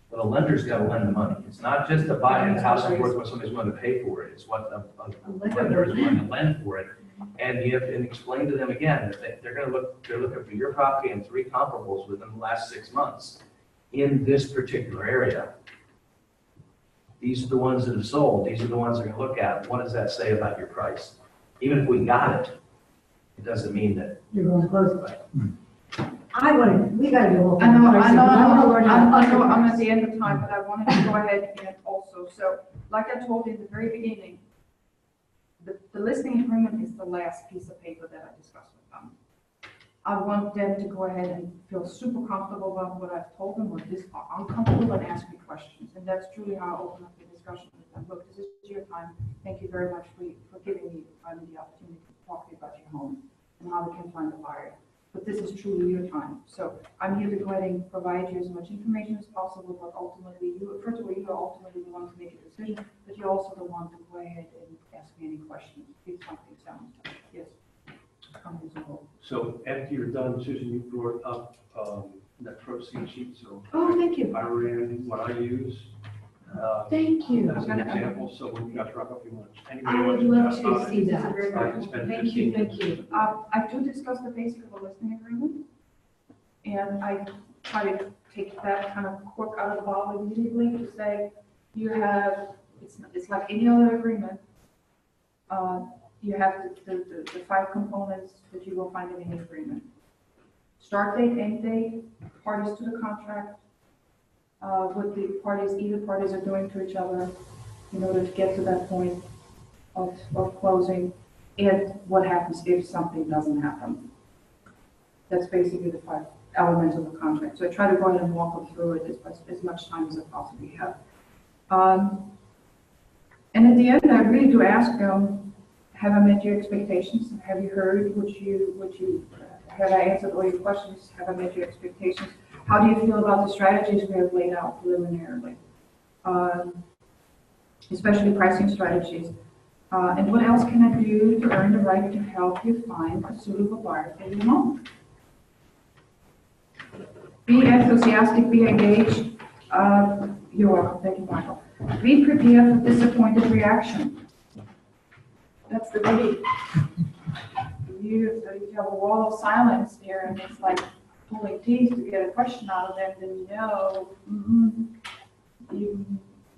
but a lender's got to lend the money. It's not just to buy a house is worth what somebody's willing to pay for it. It's what a lender is willing to lend for it. And you have to explain to them again, that they're looking for your property and 3 comparables within the last 6 months in this particular area. These are the ones that have sold. These are the ones they're going to look at. What does that say about your price? Even if we got it, it doesn't mean that. You're going to close it. We gotta do a whole. I know, pricing. wanna learn how to I know, price. I'm at the end of time, but I wanted to go ahead and also, so, like I told you at the very beginning, the listing agreement is the last piece of paper that I discussed with them. I want them to go ahead and feel super comfortable about what I've told them, or uncomfortable, and ask me questions, and that's truly how I open up the discussion with them. Look, this is your time, thank you very much for giving me the opportunity to talk to you about your home, and how we can find a buyer. But this is truly your time. So I'm here to go ahead and provide you as much information as possible, but ultimately, first of all, you are ultimately the one to make a decision, but you're also the one to go ahead and ask me any questions if something sounds tough. Yes. So after you're done, Susan, you brought up that proceed sheet, so Oh, thank you. I ran what I use. Thank you. As an example, so when you guys wrap up your lunch. I would love to see that. I can spend Thank you, 15 thank you. I do discuss the basic of a listing agreement, and I try to take that kind of cork out of the bottle immediately to say, you have, it's like any other agreement. You have the 5 components that you will find in any agreement. Start date, end date, parties to the contract, what the parties, either parties are doing to each other in order to get to that point of closing, and what happens if something doesn't happen. That's basically the 5 elements of the contract. So I try to go ahead and walk them through it as much time as I possibly have. And at the end, I really do ask them, have I met your expectations? Have you heard have I answered all your questions? Have I met your expectations? How do you feel about the strategies we have laid out preliminarily? Especially pricing strategies. And what else can I do to earn the right to help you find a suitable buyer for your home? Be enthusiastic, be engaged. You're welcome, thank you, Michael. Be prepared for disappointed reaction. That's the biggie. You have a wall of silence here, and it's like pulling teeth to get a question out of them, then you know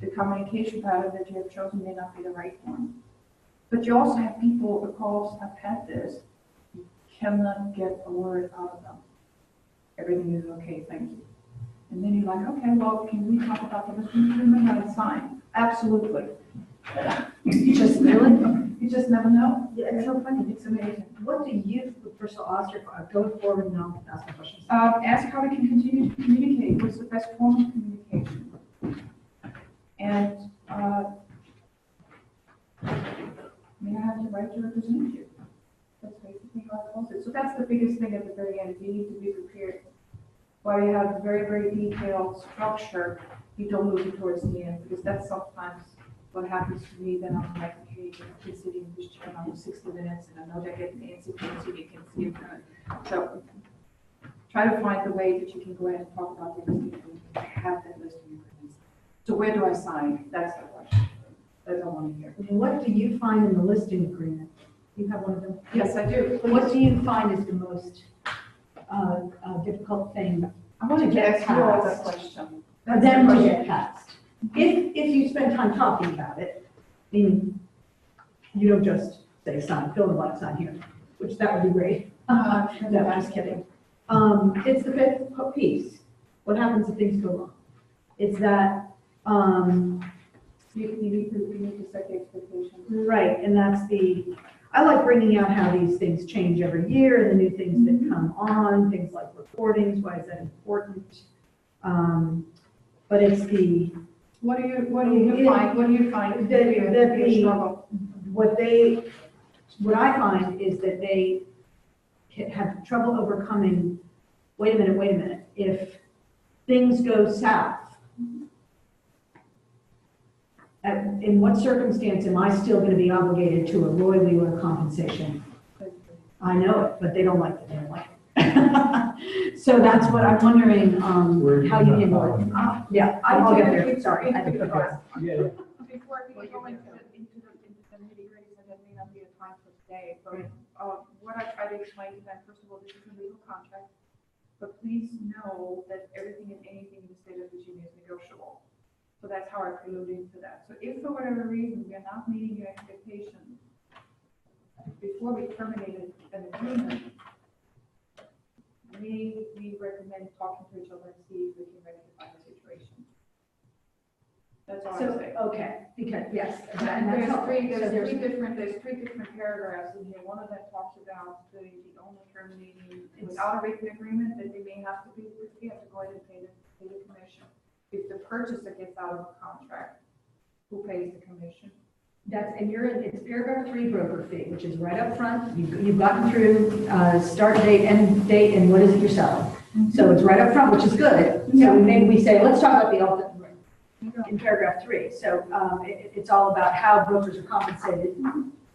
the communication pattern that you have chosen may not be the right one. But you also have people, because I've had this, you cannot get a word out of them. Everything is okay, thank you. And then you're like, okay, well, can we talk about the listing agreement that I signed? Absolutely. You just never know. Yeah, it's so funny. It's amazing. What do you, first of all, ask your, going forward and I'll ask my questions. Ask how we can continue to communicate. What's the best form of communication? And may I have the right to represent you? That's basically how it calls it. So that's the biggest thing at the very end. You need to be prepared. While you have a very, very detailed structure, you don't lose it towards the end, because that's sometimes what happens to me. Then I'm like, hey, I've been sitting in this chair now for 60 minutes, and I know they're getting antsy, so you can see it. So try to find the way that you can go ahead and talk about the listing agreement, have that listing agreement. So where do I sign? That's the question. That's what I want to hear. What do you find in the listing agreement? You have one of them? Yes, I do. What do you find is the most difficult thing I want to get ask you all that past? question. for them to get past? If you spend time talking about it, meaning you don't just say sign, fill in the blank, sign here, which that would be great. No, I'm just kidding. It's the 5th piece. What happens if things go wrong? It's that, You need to set the expectations. right, and that's I like bringing out how these things change every year and the new things that come on, things like recordings, why is that important? But it's What do you find? What do you find? Struggle. what I find is that they have trouble overcoming, wait a minute, if things go south, in what circumstance am I still going to be obligated to a royalty or a compensation? I know it, but they don't like it, they don't like it. So that's what I'm wondering, how you handle it. Yeah, I'll get there, sorry. I had to put that. Yeah. Before we go into the nitty gritty, so that may not be a time for today, but, what I try to explain to them, first of all, this is a legal contract, but please know that everything and anything in the state of Virginia is negotiable. So that's how I preluded to that. So if for whatever reason we are not meeting your expectations, before we terminated an agreement, we recommend talking to each other and see if we can rectify the situation. That's all I So, say. okay, because, yes. And that's there's helpful. three, So there's three different paragraphs in here. One of them talks about the owner terminating without a written agreement, that they may have to be, we have to go ahead and pay the commission. If the purchaser gets out of a contract, who pays the commission? That's, and you're in, it's paragraph 3 broker fee, which is right up front. You've gotten through, start date, end date, and what is it you're selling? So it's right up front, which is good. So maybe we say, let's talk about the elephant in paragraph 3. So, it's all about how brokers are compensated.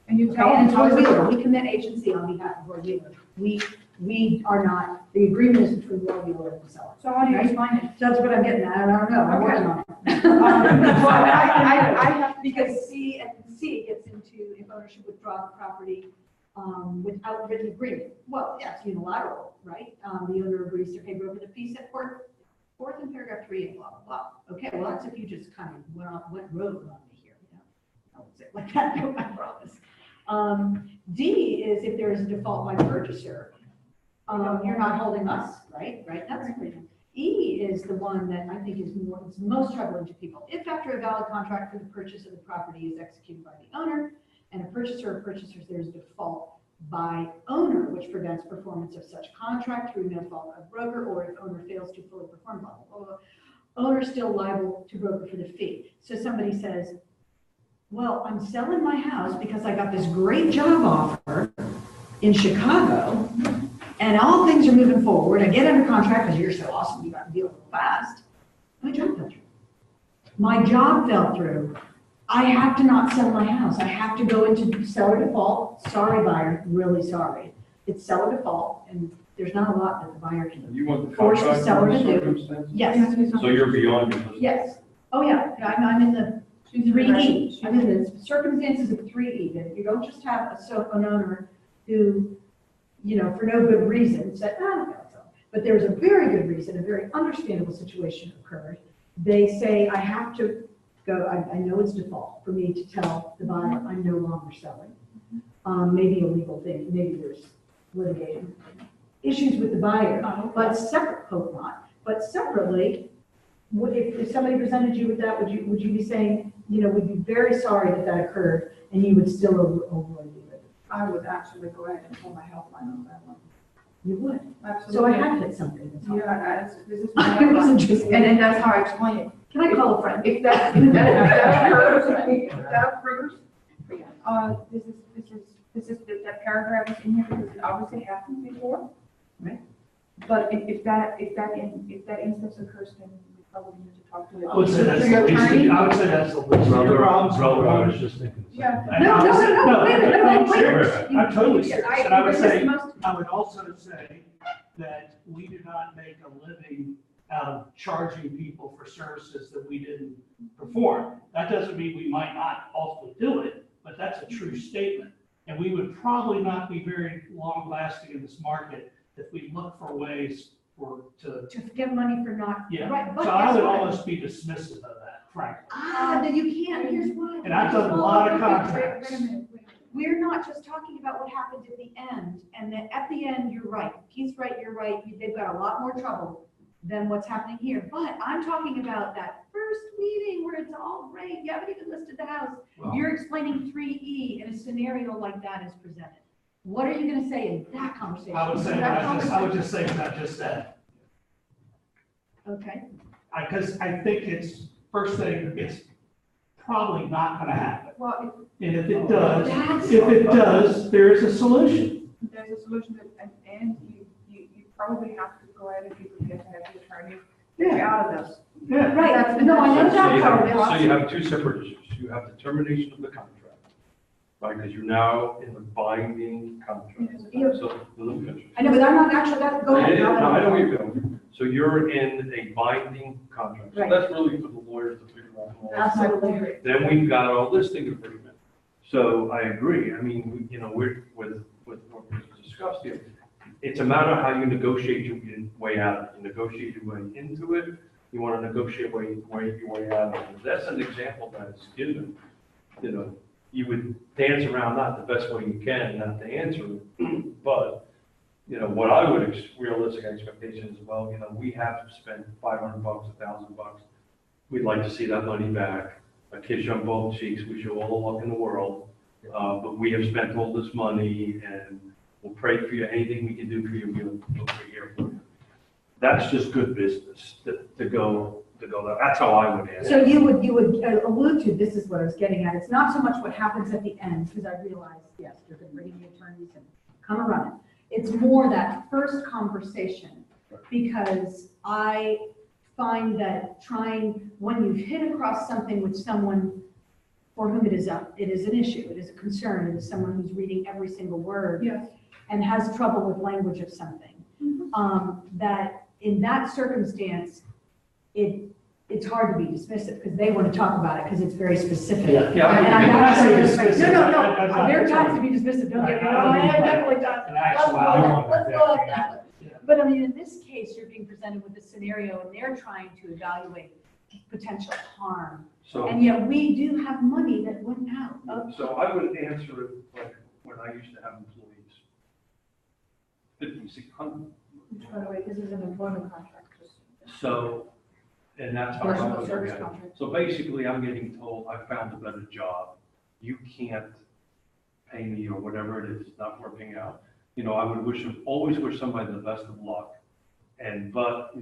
And you tell Okay, and it's them. Roy Wheeler. We commit agency on behalf of Roy Wheeler. We are not, the agreement is between Roy Wheeler and the seller. So how do you Right? explain it? So that's what I'm getting at. I don't know. I'm working on it. Well, I have. Because C gets into if owner should withdraw the property without written agreement. Well, yes, unilateral, right? The owner agrees to pay broker the fee set forth in paragraph 3 and blah, blah, blah. Okay, well, that's if you just kind of went rogue on me here, you know? I won't say it like that, no, I promise. D is if there is a default by purchaser, you're not holding us, right? Right, that's agreement. E is the one that I think is most troubling to people. If after a valid contract for the purchase of the property is executed by the owner and a purchaser or purchasers, there's a default by owner, which prevents performance of such contract through no fault of broker, or if owner fails to fully perform, blah, blah, blah. Owner still liable to broker for the fee. So somebody says, well, I'm selling my house because I got this great job offer in Chicago, and all things are moving forward. I get under contract because you're so awesome, you got to deal with it fast. My job fell through. My job fell through. I have to not sell my house. I have to go into seller default. Sorry, buyer, really sorry. It's seller default, and there's not a lot that the buyer can do. You want the Force the contract seller under to do. circumstances? Yes, So you're beyond your. yes. Oh, yeah, I'm in the 3E. I'm in the circumstances of 3E, that if you don't just have an owner who, you know, for no good reason said, but there was a very good reason, a very understandable situation occurred. They say, I have to go, I know it's default for me to tell the buyer I'm no longer selling. Maybe a legal thing, maybe there's litigation issues with the buyer, but separate, hope not, but separately, if somebody presented you with that, would you be saying, you know, we'd be very sorry that occurred, and you would still overrule it? I would actually go ahead and pull my helpline on that one. You would. Absolutely. So I have hit something. That's all. Yeah, this is I wasn't just, and then that's how I explain it. can I call a friend? If that occurs, this is that paragraph is in here because it obviously happened before. Right. But if that instance occurs, then we probably need to talk to it. I would say that's To your the least, attorney. I would say that's the least of your problems. I was just thinking. Yeah. And No, I would say- no, wait a minute, no, wait. serious. I'm totally Yeah, serious. And I would this is say, most- I would also say that we do not make a living out of charging people for services that we didn't perform. That doesn't mean we might not ultimately do it, but that's a true statement. And we would probably not be very long lasting in this market if we look for ways to, To get money for not, yeah. right, but So I guess would what? almost be dismissive of that, frankly. No, you can't, here's why. And I've done a lot of contracts. Wait a minute. We're not just talking about what happened at the end, and then at the end, you're right, he's right, you're right, they've got a lot more trouble than what's happening here, but I'm talking about that first meeting where it's all great, you haven't even listed the house. Well, You're explaining 3E in a scenario like that is presented. What are you gonna say in that conversation? I would say, I would just say what I just said. Okay, Because I think it's, first thing, it's probably not gonna happen. Well, And if it That's- does, there is a solution. if there's a solution that, and you probably have to go ahead and be prepared to have the attorney get out of this. Yeah. right, no, I know So that you part of have, it. so you have two separate issues. You have the termination of the contract. right? Because you're now in a binding contract. Yeah. So, let me finish. I know, but I'm not actually, go Yeah, ahead. yeah, no, I know where you're going. So you're in a binding contract. So Right. that's really for the lawyers to figure out. all that. Absolutely. Then we've got our listing agreement. So I agree. I mean, we're, with what we discussed here, it's a matter of how you negotiate your way out of it. You negotiate your way into it. You want to negotiate your way out of it. That's an example that's given. You would dance around that the best way you can, not to answer it. But, what I would, realistic expectation is, well, we have spent $500, $1,000. We'd like to see that money back. A kiss you on both cheeks, wish you all the luck in the world. But we have spent all this money and we'll pray for you. Anything we can do for you, we'll be here for you. That's just good business to go there. That's how I would answer. So you would allude to, this is what I was getting at, it's not so much what happens at the end, because I realize, yes, you're going to bring in the attorneys and come and run it. It's more that first conversation, because I find that when you've hit across something with someone for whom it is an issue, it is a concern, it is someone who's reading every single word Yes. and has trouble with language of something, that in that circumstance, it's hard to be dismissive because they want to talk about it because it's very specific. Yeah. And I'm not When I saying say this, no, no, dismissive, no, there are times to be dismissive, don't get me wrong, I have definitely done. And actually, Let's go up that way. But I mean, in this case, you're being presented with a scenario and they're trying to evaluate potential harm. So, And yet we do have money that went out of. so I would answer it like when I used to have employees. 50, 600. By the way, this is an employment contract. So, and that's how I Personal would service look at it. contract. So basically, I'm getting told, I found a better job. You can't pay me or whatever it is, it's not working out. I would always wish somebody the best of luck. But,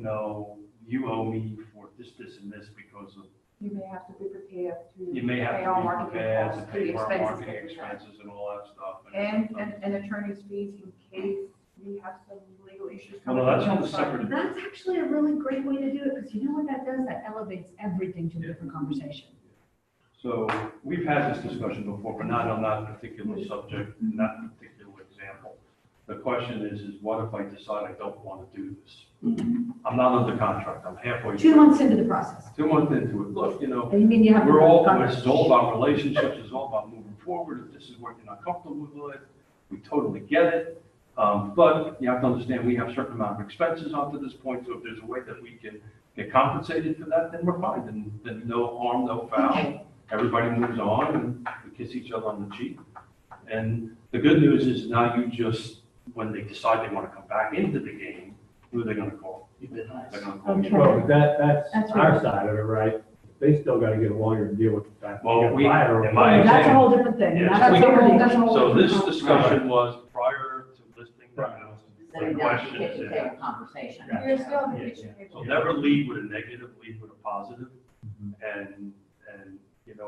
you owe me for this, and this because of, You may have to be prepared to. you may have pay to all be marketing prepared to costs, pay for our expenses marketing that we have. expenses and all that stuff. And attorney's fees in case we have some legal issues. Well, no, coming that's up. on the separate. That's actually a really great way to do it, because you know what that does? That elevates everything to a different conversation. So we've had this discussion before, but not on that particular subject, in that particular example. The question is what if I decide I don't want to do this? I'm not under contract, I'm halfway. 2 months into the process. 2 months into it. Look, You mean you have. we're all, this is all about relationships, it's all about moving forward. If this is what you're not comfortable with, we totally get it. But you have to understand, we have a certain amount of expenses up to this point, so if there's a way that we can get compensated for that, then we're fine. Then no harm, no foul. Everybody moves on and we kiss each other on the cheek. And the good news is now you just, when they decide they want to come back into the game, who are they going to call? You've been nice. They're going to call Okay. you. Well, that's That's our right. side of it, right? They still gotta get a lawyer to deal with the fact. Well, they got a we- buyer. in my That's a example- whole different thing. Yes, That's we- a whole So this different- discussion was prior to listing the Right. house. Sitting The down at question the is, kitchen table conversation. You're still in the Yeah, kitchen so table. never lead with a negative, lead with a positive. Mhm. And,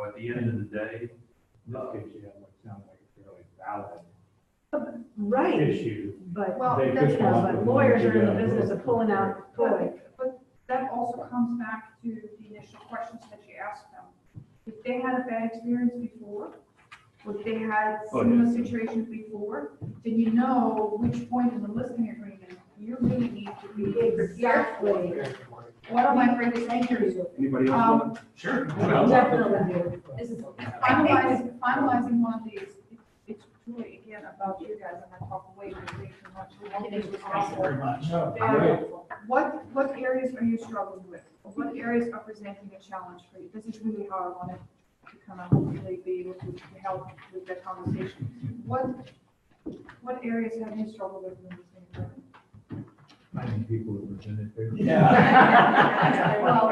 at the end of the day, In this case, you have what sounds like a fairly valid Right, issue. but, Well, They that's, just come up but with lawyers are in the one business of pulling out toy. but that also comes back to the initial questions that you asked them. If they had a bad experience before, or if they had Oh, similar situations before, then you know which point in the listing agreement you really need to be prepared for. Exactly. One of my greatest fears is anybody else want to? Sure. Definitely. This is- finalizing one of these. It's truly, again, about you guys, and I talk way too much. Thank you very much. Very helpful. What areas are you struggling with? What areas are presenting a challenge for you? This is really how I wanted to kind of hopefully be able to help with that conversation. What areas have you struggled with in this environment? Finding people who present it fairly. Yeah. Well,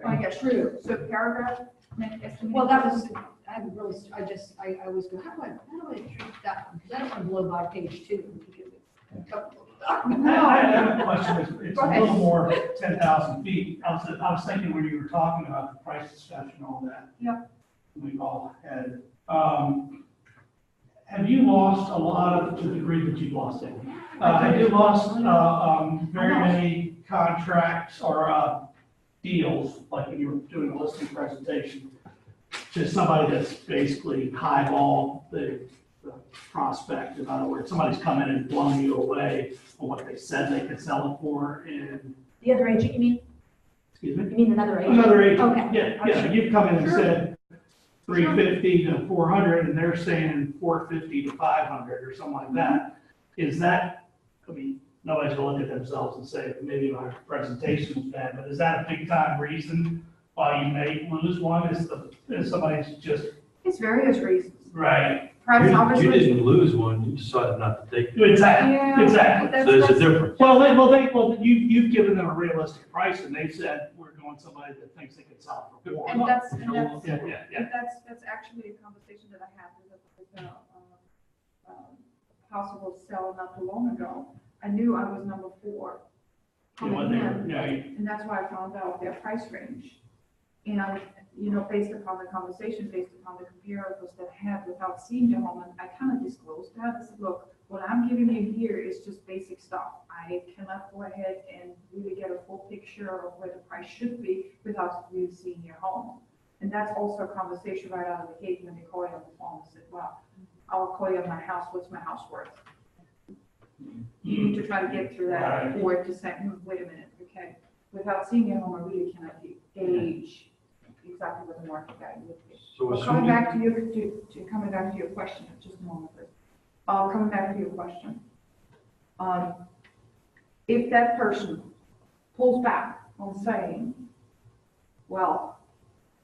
I get true. So paragraph, estimate. Well, that was, I haven't really, I always go, how do I treat that one? Because I don't want to blow by page 2. I have a question, it's Go a ahead. little more 10,000 feet. I was thinking when you were talking about the price discussion, all that. Yep. We've all had, have you lost a lot to the degree that you've lost it? Have you lost, very many contracts or, deals, like when you were doing a listing presentation, to somebody that's basically highball the prospect. In other words, somebody's come in and blown you away on what they said they could sell it for, and, The other agent, you mean? excuse me? You mean another agent? Another agent, Okay. yeah, you've come in and Sure. said 350 to 400, and they're saying 450 to 500 or something like that. Is that, I mean, nobody's gonna look at themselves and say, maybe my presentation was bad, but is that a big time reason why you may lose one, is somebody's just, It's various reasons. right? Price You obviously. didn't lose one, you decided not to take it. Exactly, Yeah, exactly. that's- So there's a that's- difference. Well, you've given them a realistic price, and they've said, we're going somebody that thinks they can sell it for more. And that's, Yeah. that's actually a conversation that I had with a possible seller not too long ago. I knew I was number 4 You know, coming in, yeah, and that's why I found out their price range. And, you know, based upon the conversation, based upon the comparables that I had without seeing the home, and I kind of disclosed that. I said, look, what I'm giving you here is just basic stuff. I cannot go ahead and really get a full picture of where the price should be without really seeing your home. And that's also a conversation right out of the gate when they call you on the phone and said, well, I'll call you on my house, what's my house worth? You need to try to get through that Right. before to say, wait a minute, okay, without seeing your home, I really cannot gauge exactly what the market value would be. So Well, coming assuming, back to coming back to your question, just a moment, please. Coming back to your question. If that person pulls back on saying, well,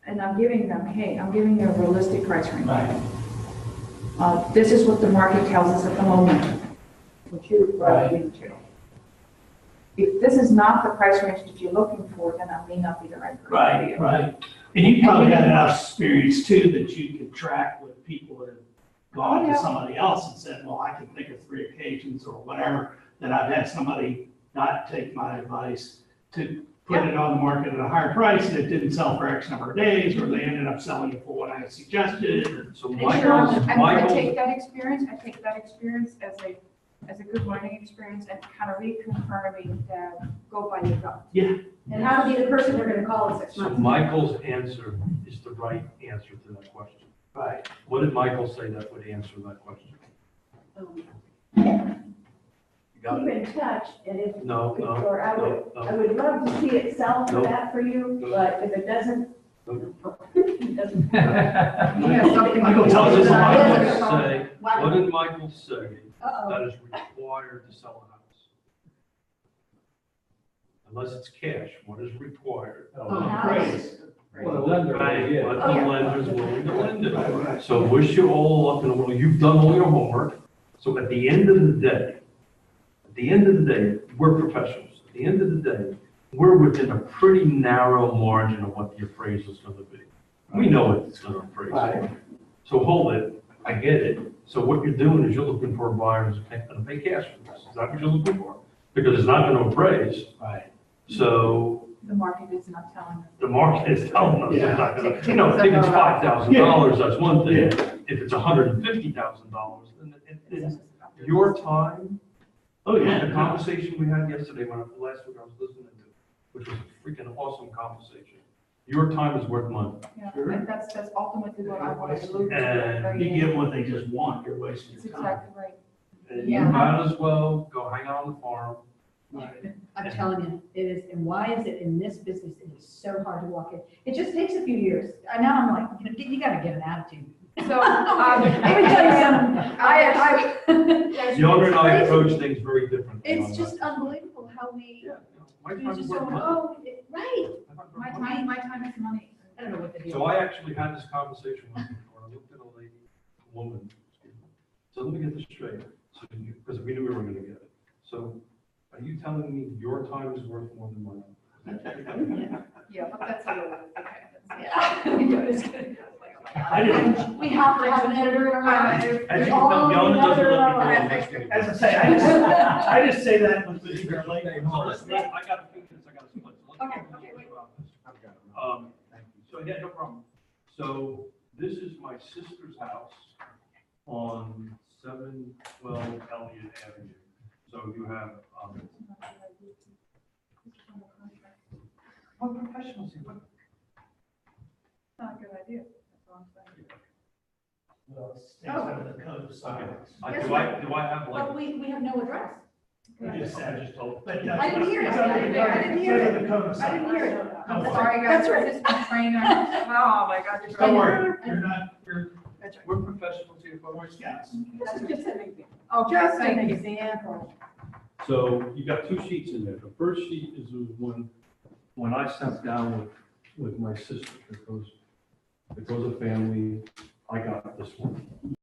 and I'm giving them, hey, I'm giving you a realistic price range. Right. This is what the market tells us at the moment, which you brought into. If this is not the price range that you're looking for, then I may not be the right person for Right, you. right. And you probably had enough experience too that you could track with people that have gone Oh, to yeah. somebody else and said, well, I can think of 3 occasions or whatever, that I've had somebody not take my advice to put it on the market at a higher price, and it didn't sell for X number of days, or they ended up selling it for what I suggested, or so And sure, I Michael's, take that experience as a good learning experience and kind of reconfirming that go by your gut. And how to be the person they're gonna call in 6 so months. Michael's answer is the right answer to that question. right. What did Michael say that would answer that question? You got Keep it? in touch, and if, No, no, or I would, no, I no. would love to see it sell for Nope. that for you, Nope. but if it doesn't, Nope. it doesn't. Yeah, something Michael like tells us a lot. Michael say, what did Michael say Uh-oh. that is required to sell a house? Unless it's cash, what is required? Great. Well, the lender, Bank, yeah. what Oh, the yeah. lender's willing to lend Right, it. right. So wish you all luck in the world, you've done all your homework. So at the end of the day, we're professionals. At the end of the day, we're within a pretty narrow margin of what the appraisal's gonna be. We know what it's gonna appraise. Right. So hold it, I get it. So what you're doing is you're looking for a buyer who's gonna pay cash for this. Is that what you're looking for? Because it's not gonna appraise. Right. So the market is not telling us. the market is telling us it's Yeah. not gonna, you know, if it's $5,000, that's one thing. Yeah. If it's $150,000, then it's your time. Oh, yeah. The conversation we had yesterday, last week I was listening to, which was a freaking awesome conversation. Your time is worth money. Yeah, Sure. and that's ultimately what I want to allude to. at the And very You end. give them what they just want, you're wasting That's your time. exactly right. And you Yeah. might as well go hang out on the farm. Right. I'm telling you, it is, and why is it in this business, it is so hard to walk in. It just takes a few years. And now I'm like, you gotta get an attitude. So, Let me tell you something, The owner and I approach things very differently. it's on just that. unbelievable how we, Yeah, my we time is just worth don't, money. right. my time is money. I don't know what the deal So I actually had this conversation with him before. I looked at a lady, a woman, excuse me. So let me get this straight, so because we knew we were gonna get it. So are you telling me your time is worth more than mine? Yeah, but that's a little, okay. I didn't, We have to have an editor in our house. As you There's can tell, the all owner doesn't another, let me uh, go next week. as I say, I just say that because you're late. I got a few minutes, I got to split. So let's Okay, talk okay, wait. about this. So yeah, no problem. So this is my sister's house on 712 Elliott Avenue. So you have, what professionals, what Not a good idea. Well, it's under the code of silence. Yes, Do I have But like, we have no address. You just I said, just told. but I didn't hear it. it's under the I didn't hear it's it. under the code of I didn't hear it. silence. I'm Don't sorry, That's guys, right. we're just been training. Oh, my God. you're Don't right. worry, you're not, you're We're professionals here, Boy Scouts. That's just an example. Okay, Just an thank you. example. So you got two sheets in there. The first sheet is when I sat down with my sister, because a family, I got this one.